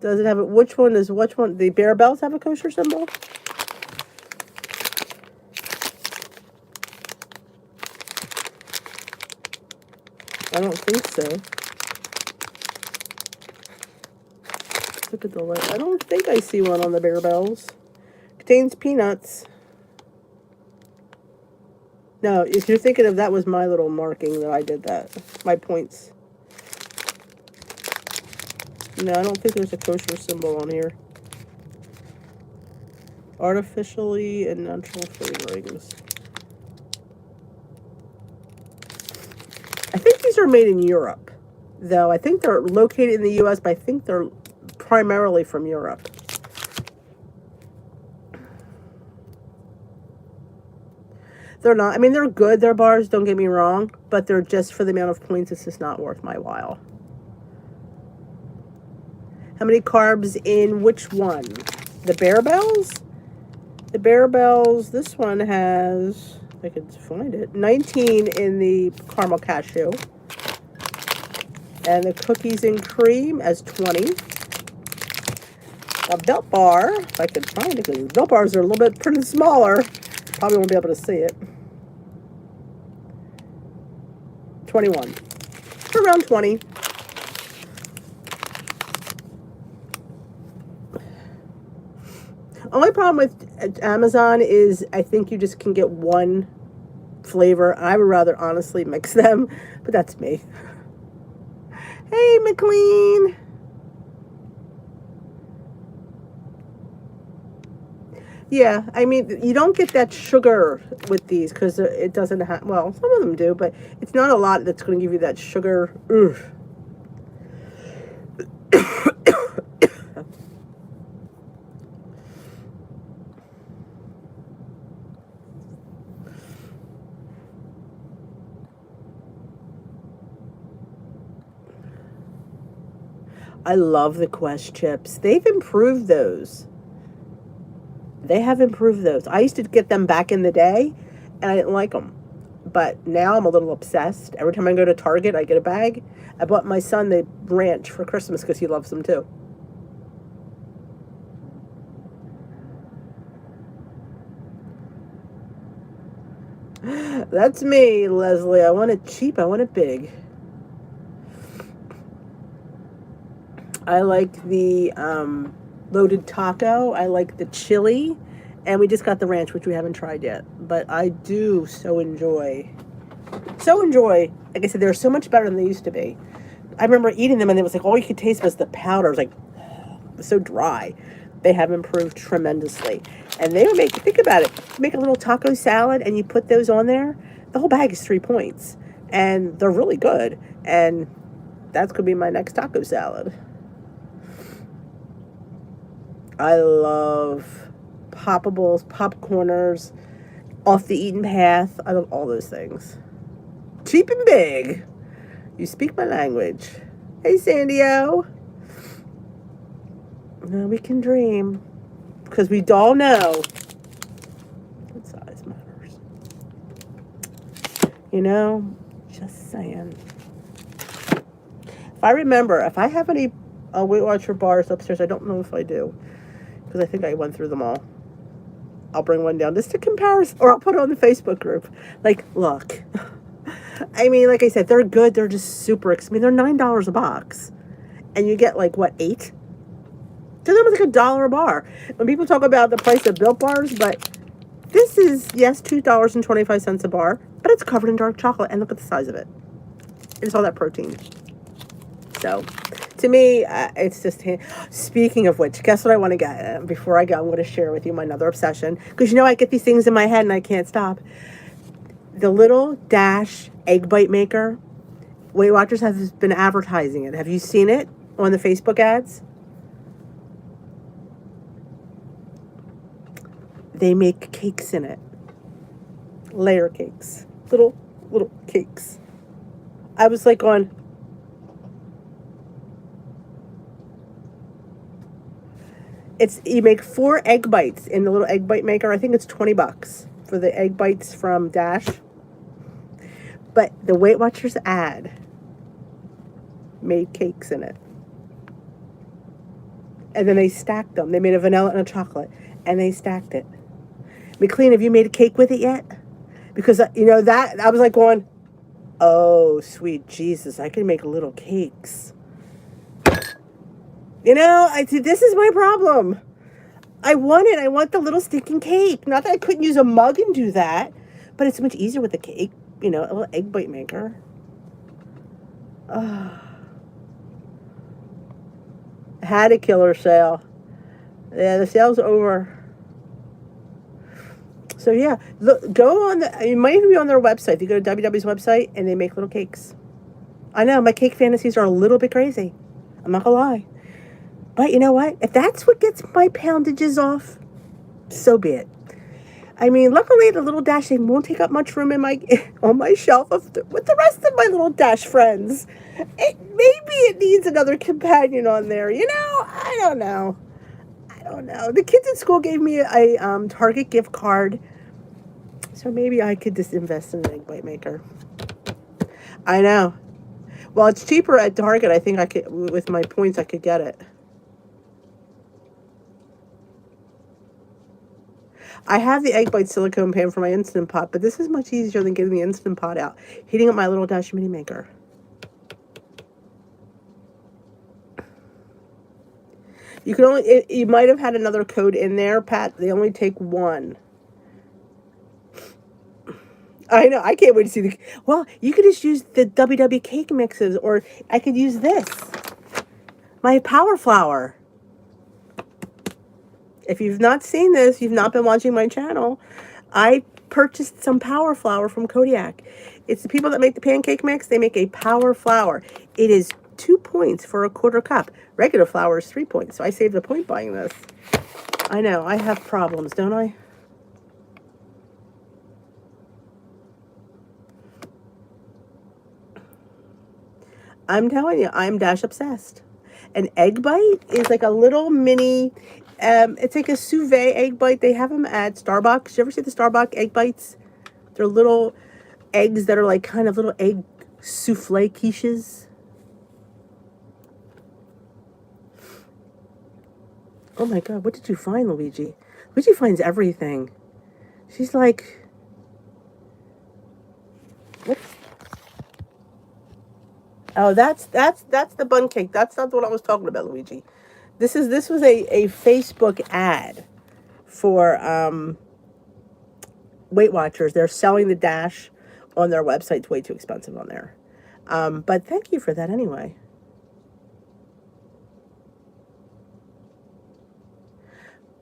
Does it have it? Which one? The Bear Bells have a kosher symbol? I don't think so. Look at the light. I don't think I see one on the Bear Bells. Contains peanuts. No, if you're thinking of that was my little marking that I did that. My points. No, I don't think there's a kosher symbol on here. Artificially and natural flavorings. I think these are made in Europe, though. I think they're located in the U.S., but I think they're primarily from Europe. They're not, I mean, they're good, they're bars, don't get me wrong, but they're just, for the amount of points, it's just not worth my while. How many carbs in which one? The Bear Bells? The Bear Bells, this one has, if I could find it, 19 in the caramel cashew. And the cookies and cream as 20. A Built Bar, if I could find it, because Built Bars are a little bit pretty smaller. Probably won't be able to see it. 21. Around 20. Only problem with Amazon is I think you just can get one flavor. I would rather honestly mix them, but that's me. Hey, McLean. Yeah, I mean, you don't get that sugar with these because it doesn't have, well, some of them do, but it's not a lot that's going to give you that sugar. Ugh. I love the Quest chips. They've improved those. They have improved those. I used to get them back in the day, and I didn't like them. But now I'm a little obsessed. Every time I go to Target, I get a bag. I bought my son the ranch for Christmas because he loves them too. That's me, Leslie. I want it cheap. I want it big. I like the loaded taco. I like the chili. And we just got the ranch, which we haven't tried yet. But I do so enjoy. Like I said, they're so much better than they used to be. I remember eating them and it was like all you could taste was the powder. It was like, it was so dry. They have improved tremendously. And they would make, think about it, you make a little taco salad and you put those on there, the whole bag is 3 points. And they're really good. And that's going to be my next taco salad. I love poppables, popcorners, off the eaten path. I love all those things. Cheap and big. You speak my language. Hey, Sandio. No, we can dream. Because we all know what size matters. You know, just saying. If I remember, if I have any Weight Watcher bars upstairs. I don't know if I do, because I think I went through them all. I'll bring one down just to comparison, or I'll put it on the Facebook group. Like, look. I mean, like I said, they're good. They're just super expensive. I mean, they're $9 a box. And you get, like, what, 8? So that was like $1 a bar. When people talk about the price of Built Bars, but this is, yes, $2.25 a bar, but it's covered in dark chocolate. And look at the size of it. It's all that protein. So, to me, it's just... Speaking of which, guess what I want to get? Before I go, I'm going to share with you my another obsession. Because, I get these things in my head and I can't stop. The little Dash egg bite maker. Weight Watchers has been advertising it. Have you seen it on the Facebook ads? They make cakes in it. Layer cakes. Little cakes. I was like going... You make 4 egg bites in the little egg bite maker. I think it's $20 for the egg bites from Dash. But the Weight Watchers ad made cakes in it. And then they stacked them. They made a vanilla and a chocolate. And they stacked it. McLean, have you made a cake with it yet? Because, that, I was like going, oh, sweet Jesus, I can make little cakes. This is my problem. I want the little stinking cake. Not that I couldn't use a mug and do that, but it's much easier with the cake. A little egg bite maker. Had a killer sale. Yeah, the sale's over. So yeah, look, go on you might even be on their website. If you go to WW's website and they make little cakes. I know, my cake fantasies are a little bit crazy. I'm not gonna lie. But you know what? If that's what gets my poundages off, so be it. I mean, luckily the little Dash thing won't take up much room on my shelf with the rest of my little Dash friends. Maybe it needs another companion on there. I don't know. The kids at school gave me a Target gift card, so maybe I could just invest in an egg bite maker. I know. Well, it's cheaper at Target. I think I could, with my points, I could get it. I have the egg bite silicone pan for my Instant Pot, but this is much easier than getting the Instant Pot out. Heating up my little Dash mini maker. You can only, you might have had another code in there, Pat. They only take 1. I know. I can't wait to see well, you could just use the WW cake mixes, or I could use this. My Power Flour. If you've not seen this, you've not been watching my channel. I purchased some Power Flour from Kodiak. It's the people that make the pancake mix. They make a Power Flour. It is 2 points for a 1/4 cup. Regular flour is 3 points. So I saved a point buying this. I know. I have problems, don't I? I'm telling you, I'm Dash obsessed. An egg bite is like a little mini... it's like a sous vide egg bite. They have them at Starbucks. You ever see the Starbucks egg bites? They're little eggs that are like kind of little egg souffle quiches. Oh my God, what did you find, Luigi? Luigi finds everything. She's like... What's... Oh, that's the bun cake. That's not what I was talking about, Luigi. This was a Facebook ad for Weight Watchers. They're selling the Dash on their website. It's way too expensive on there. But thank you for that anyway.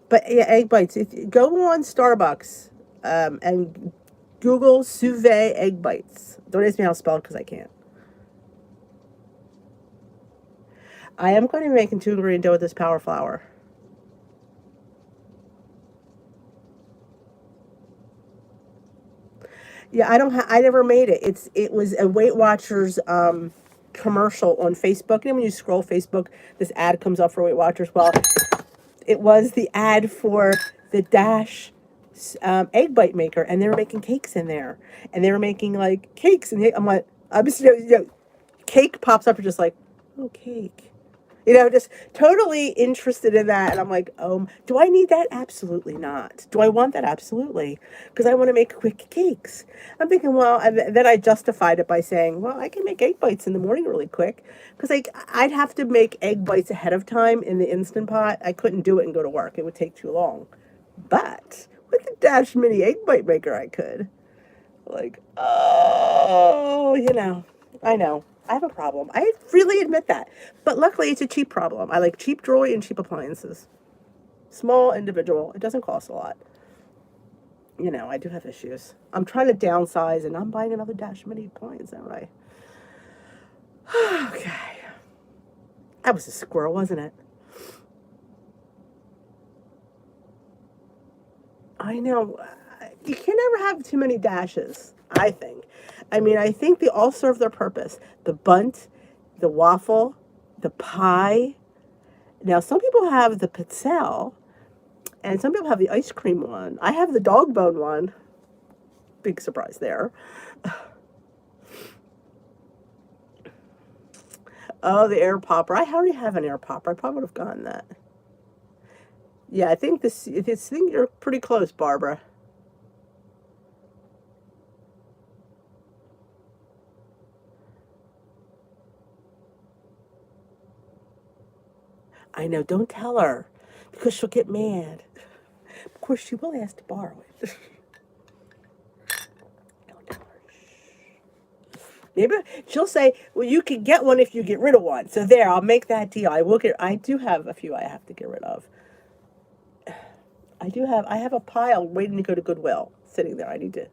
But yeah, egg bites. Go on Starbucks and Google sous vide egg bites. Don't ask me how to spell it because I can't. I am going to be making 2-ingredient dough with this Power Flour. Yeah, I never made it. It was a Weight Watchers commercial on Facebook. And when you scroll Facebook, this ad comes up for Weight Watchers. Well, it was the ad for the Dash egg bite maker, and they were making cakes in there, and they were making like cakes, and I'm like, cake pops up, and just like, oh, cake. You know, just totally interested in that. And I'm like, do I need that? Absolutely not. Do I want that? Absolutely. Because I want to make quick cakes. I'm thinking, well, and then I justified it by saying, well, I can make egg bites in the morning really quick. Because I'd have to make egg bites ahead of time in the Instant Pot. I couldn't do it and go to work. It would take too long. But with the Dash Mini Egg Bite Maker, I could. Like, oh, I know. I have a problem. I freely admit that. But luckily, it's a cheap problem. I like cheap jewelry and cheap appliances. Small, individual. It doesn't cost a lot. I do have issues. I'm trying to downsize, and I'm buying another Dash Mini appliance, aren't I? Okay. That was a squirrel, wasn't it? I know. You can never have too many dashes, I think. I mean, I think they all serve their purpose. The bunt, the waffle, the pie. Now, some people have the pizzelle, and some people have the ice cream one. I have the dog bone one. Big surprise there. Oh, the air popper. I already have an air popper. I probably would have gotten that. Yeah, I think think you're pretty close, Barbara. I know, don't tell her because she'll get mad. Of course, she will ask to borrow it. Don't tell her. Maybe she'll say, "Well, you can get one if you get rid of one." So there, I'll make that deal. I will get. I do have a few I have to get rid of. I do have. I have a pile waiting to go to Goodwill sitting there. I need to.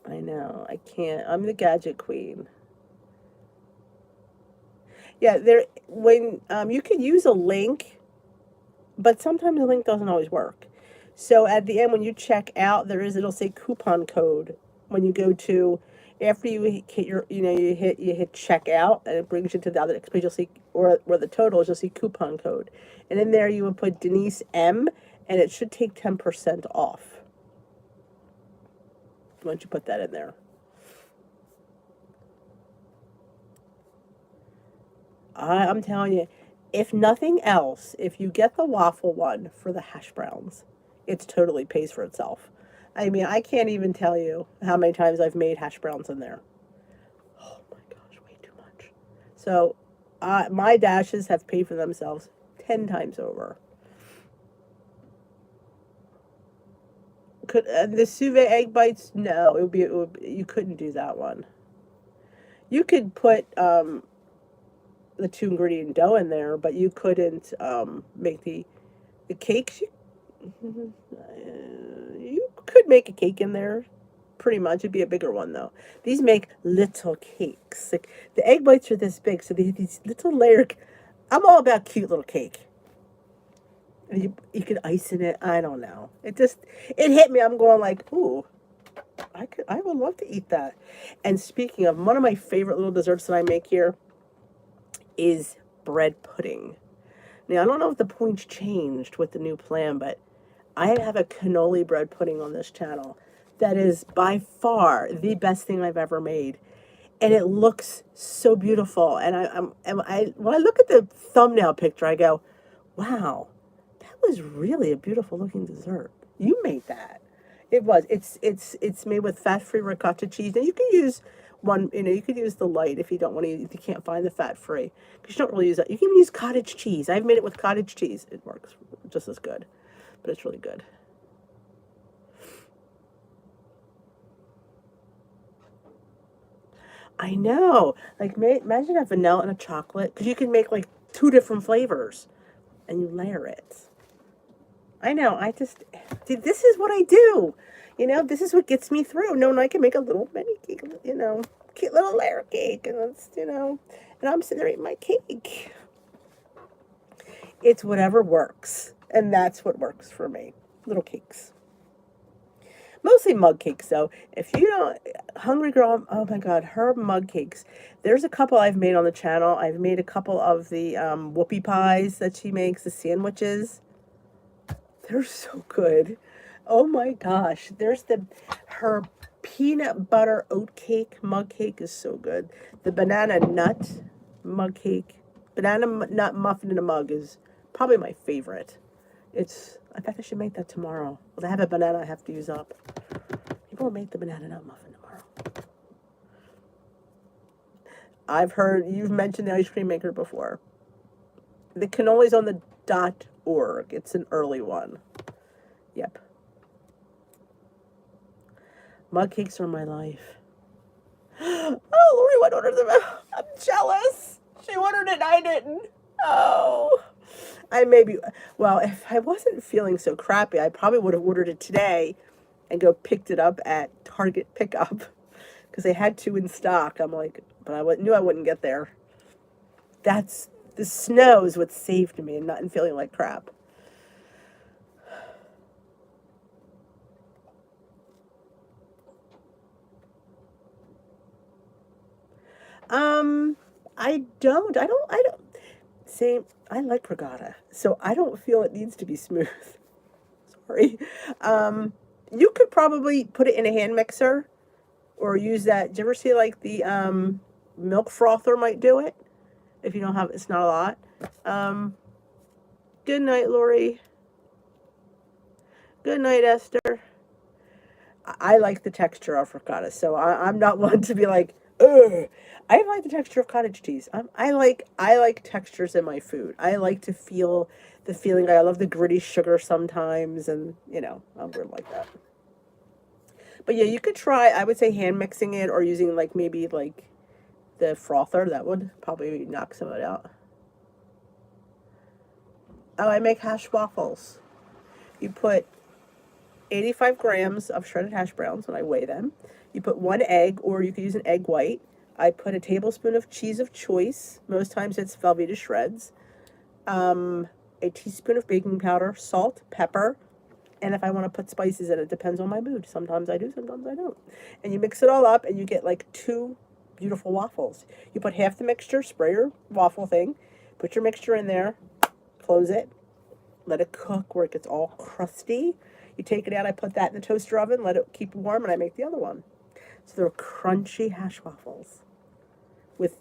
I know. I can't. I'm the gadget queen. Yeah, there. When you can use a link, but sometimes the link doesn't always work. So at the end, when you check out, it'll say coupon code when you go to after you hit you hit checkout, and it brings you to the other next page. You'll see where the total is. You'll see coupon code, and in there you would put Denise M, and it should take 10% off once you put that in there. I'm telling you, if nothing else, if you get the waffle one for the hash browns, it's totally pays for itself. I mean, I can't even tell you how many times I've made hash browns in there. Oh my gosh, way too much. So, my dashes have paid for themselves 10 times over. Could the sous vide egg bites? No, you couldn't do that one. You could put the two ingredient dough in there, but you couldn't make the cakes. You could make a cake in there, pretty much. It'd be a bigger one though. These make little cakes. Like the egg bites are this big, so they have these little layer. I'm all about cute little cake. And you could ice in it. I don't know. It hit me. I'm going like, ooh, I would love to eat that. And speaking of, one of my favorite little desserts that I make here is bread pudding. Now, I don't know if the points changed with the new plan, but I have a cannoli bread pudding on this channel that is by far the best thing I've ever made. And it looks so beautiful. And when I look at the thumbnail picture, I go, wow, that was really a beautiful looking dessert. You made that. It was. It's made with fat-free ricotta cheese. Now you can use one. You could use the light if you don't want to. If you can't find the fat-free, because you don't really use that. You can use cottage cheese. I've made it with cottage cheese. It works just as good, but it's really good. I know. Like, imagine a vanilla and a chocolate, because you can make like two different flavors, and you layer it. I know. See, this is what I do. This is what gets me through. No, and I can make a little mini cake, cute little layer cake, and and I'm sitting there eating my cake. It's whatever works, and that's what works for me. Little cakes. Mostly mug cakes, though. If you don't, Hungry Girl, oh my God, her mug cakes. There's a couple I've made on the channel. I've made a couple of the whoopie pies that she makes, the sandwiches. They're so good. Oh my gosh. There's her peanut butter oat cake mug cake is so good. The banana nut mug cake, nut muffin in a mug is probably my favorite. It's, in fact, I should make that tomorrow. Well, I have a banana I have to use up. Maybe we'll make the banana nut muffin tomorrow. I've heard you've mentioned the ice cream maker before. The cannoli's on the .org. It's an early one. Yep. Mug cakes are my life. Oh, Lori went ordered them. I'm jealous. She ordered it and I didn't. Oh. I maybe, well, if I wasn't feeling so crappy, I probably would have ordered it today and go picked it up at Target pickup because they had two in stock. I'm like, but I knew I wouldn't get there. That's, the snow is what saved me and not feeling like crap. I don't, same, I like regatta, so I don't feel it needs to be smooth. Sorry. Um, you could probably put it in a hand mixer or use that. Do you ever see like the milk frother might do it? If you don't have, it's not a lot. Um, Good night, Lori. Good night, Esther. I like the texture of ricotta, so I'm not one to be like, ugh. I like the texture of cottage cheese. I like textures in my food. I like to feel the feeling. I love the gritty sugar sometimes, and I'm weird like that. But yeah, you could try. I would say hand mixing it or using like maybe like the frother. That would probably knock some of it out. Oh, I make hash waffles. You put 85 grams of shredded hash browns when I weigh them. You put one egg, or you could use an egg white. I put a tablespoon of cheese of choice. Most times it's Velveeta shreds. A teaspoon of baking powder, salt, pepper, and if I want to put spices in it, depends on my mood. Sometimes I do, sometimes I don't. And you mix it all up, and you get like two beautiful waffles. You put half the mixture, spray your waffle thing, put your mixture in there, close it, let it cook where it gets all crusty. You take it out, I put that in the toaster oven, let it keep warm, and I make the other one. So they're crunchy hash waffles with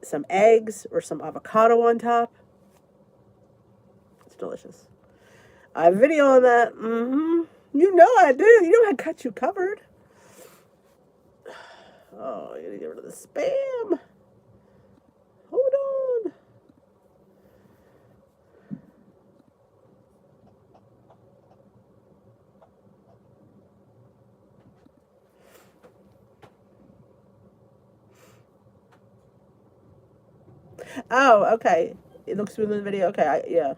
some eggs or some avocado on top. It's delicious. I have a video on that. You know I do. You know I got you covered. Oh, I gotta get rid of the spam. Hold on. Oh, okay. It looks smooth in the video. Okay, yeah.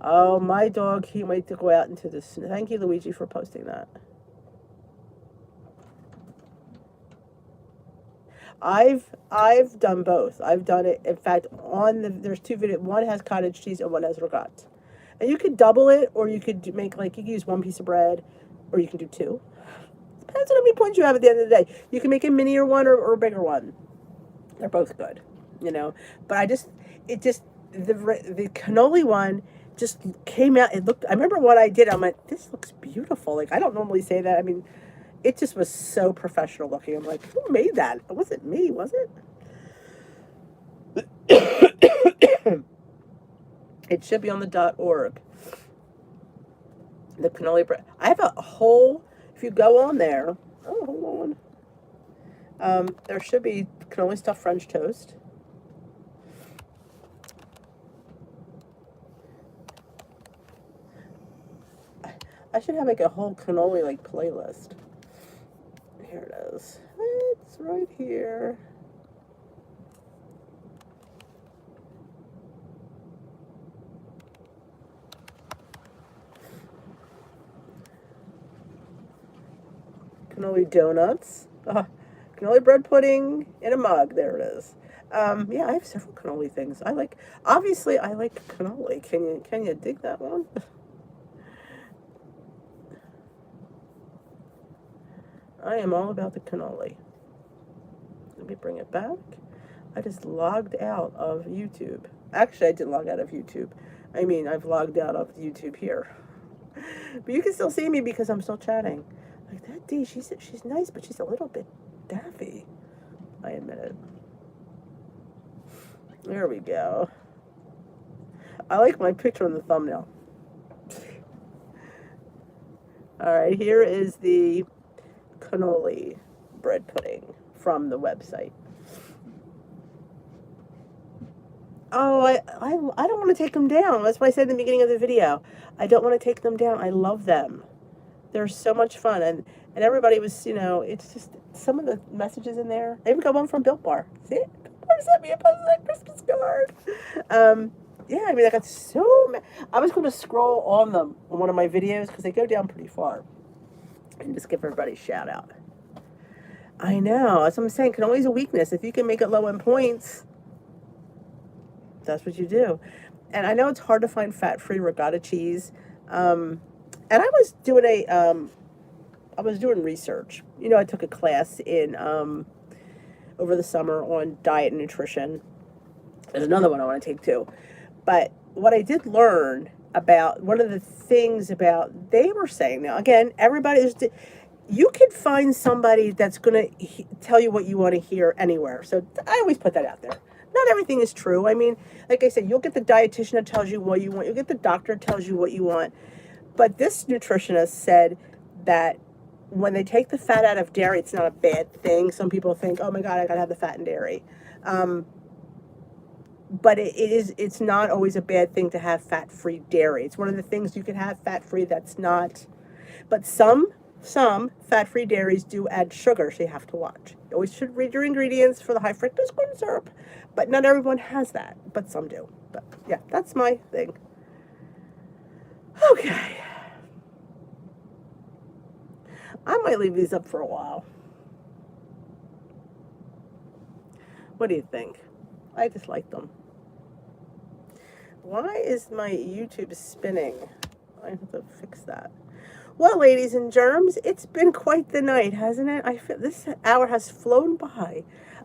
Oh, my dog can't wait to go out into the snow. Thank you, Luigi, for posting that. I've done both. I've done it. In fact, there's two videos. One has cottage cheese and one has ricotta. And you could double it, or you could make like you could use one piece of bread, or you can do two. Depends on how many points you have at the end of the day. You can make a minier one or a bigger one. They're both good, But the cannoli one just came out. It looked. I remember what I did. I'm like, this looks beautiful. Like I don't normally say that. I mean, it just was so professional looking. I'm like, who made that? It wasn't me, was it? It should be on the .org. The cannoli bread. I have a whole. If you go on there, oh, hold on. There should be cannoli stuffed French toast. I should have like a whole cannoli like playlist. Here it is. It's right here. Cannoli donuts. Cannoli bread pudding in a mug. There it is. Yeah, I have several cannoli things. Obviously, I like cannoli. Can you dig that one? I am all about the cannoli. Let me bring it back. I just logged out of YouTube. Actually, I didn't log out of YouTube. I mean, I've logged out of YouTube here. But you can still see me because I'm still chatting. Like that D, she's nice, but she's a little bit daffy. I admit it. There we go. I like my picture in the thumbnail. All right, here is the cannoli bread pudding from the website. Oh, I don't want to take them down. That's what I said in the beginning of the video. I don't want to take them down. I love them. They're so much fun. And everybody was, you know, it's just some of the messages in there. I even got one from Built Bar. See? Built Bar sent me a posted Christmas card. Yeah, I mean, I got so many. I was going to scroll on them on one of my videos because they go down pretty far. And just give everybody a shout out. I know. That's what I'm saying. Cannoli's a weakness. If you can make it low in points, that's what you do. And I know it's hard to find fat-free regatta cheese. And I was doing research. You know, I took a class in over the summer on diet and nutrition. There's another one I want to take too. But what I did learn about, one of the things about, they were saying, now again, everybody is, you can find somebody that's going to tell you what you want to hear anywhere. So I always put that out there. Not everything is true. I mean, like I said, you'll get the dietitian that tells you what you want. You'll get the doctor that tells you what you want. But this nutritionist said that when they take the fat out of dairy, it's not a bad thing. Some people think, oh my God, I got to have the fat in dairy. But it's not always a bad thing to have fat-free dairy. It's one of the things you can have fat-free that's not. But some fat-free dairies do add sugar, so you have to watch. You always should read your ingredients for the high fructose corn syrup. But not everyone has that, but some do. But yeah, that's my thing. Okay. I might leave these up for a while. What do you think? I just like them. Why is my YouTube spinning? I have to fix that. Well, ladies and germs, it's been quite the night, hasn't it? I feel this hour has flown by.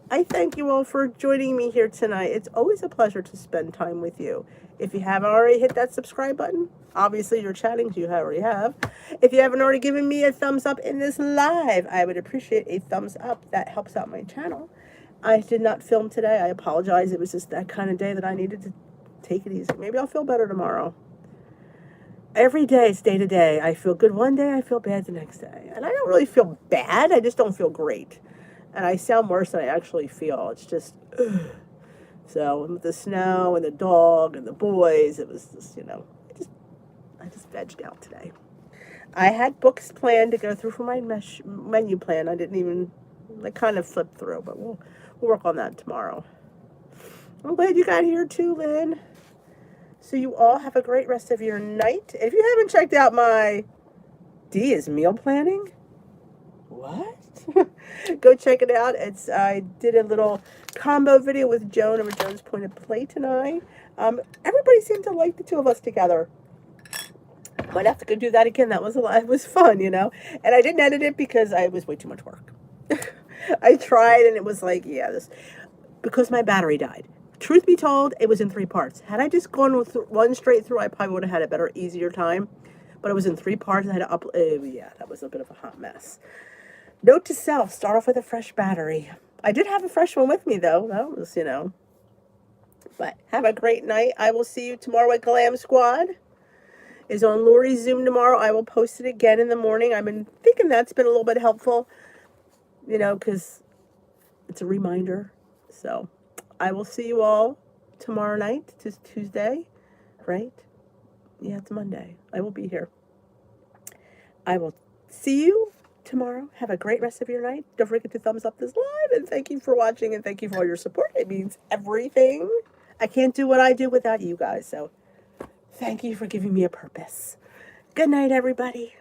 I thank you all for joining me here tonight. It's always a pleasure to spend time with you. If you haven't already hit that subscribe button, obviously you're chatting, so you already have. If you haven't already given me a thumbs up in this live, I would appreciate a thumbs up. That helps out my channel. I did not film today. I apologize. It was just that kind of day that I needed to take it easy. Maybe I'll feel better tomorrow. Every day, it's day to day. I feel good one day, I feel bad the next day. And I don't really feel bad. I just don't feel great. And I sound worse than I actually feel. It's just, ugh. So with the snow and the dog and the boys, it was just, you know, I just vegged out today. I had books planned to go through for my menu plan. I didn't even, I kind of flipped through, but we'll work on that tomorrow. I'm glad you got here too, Lynn. So you all have a great rest of your night. If you haven't checked out my D is meal planning, what? Go check it out. I did a little combo video with Joan over Joan's Pointed Plate tonight. Everybody seemed to like the two of us together. Might have to go do that again. That was it was fun, you know. And I didn't edit it because it was way too much work. I tried and it was like, yeah, because my battery died. Truth be told, it was in 3 parts. Had I just gone with one straight through, I probably would have had a better, easier time. But it was in 3 parts. I had to upload. Yeah, that was a bit of a hot mess. Note to self, start off with a fresh battery. I did have a fresh one with me, though. That was, you know. But have a great night. I will see you tomorrow at Glam Squad. Is on Lori's Zoom tomorrow. I will post it again in the morning. I've been thinking that's been a little bit helpful, you know, because it's a reminder. So I will see you all tomorrow night. It's Tuesday, right? Yeah, it's Monday. I will be here. I will see you tomorrow. Have a great rest of your night. Don't forget to thumbs up this live, and thank you for watching, and thank you for all your support. It means everything. I can't do what I do without you guys, so thank you for giving me a purpose. Good night, everybody.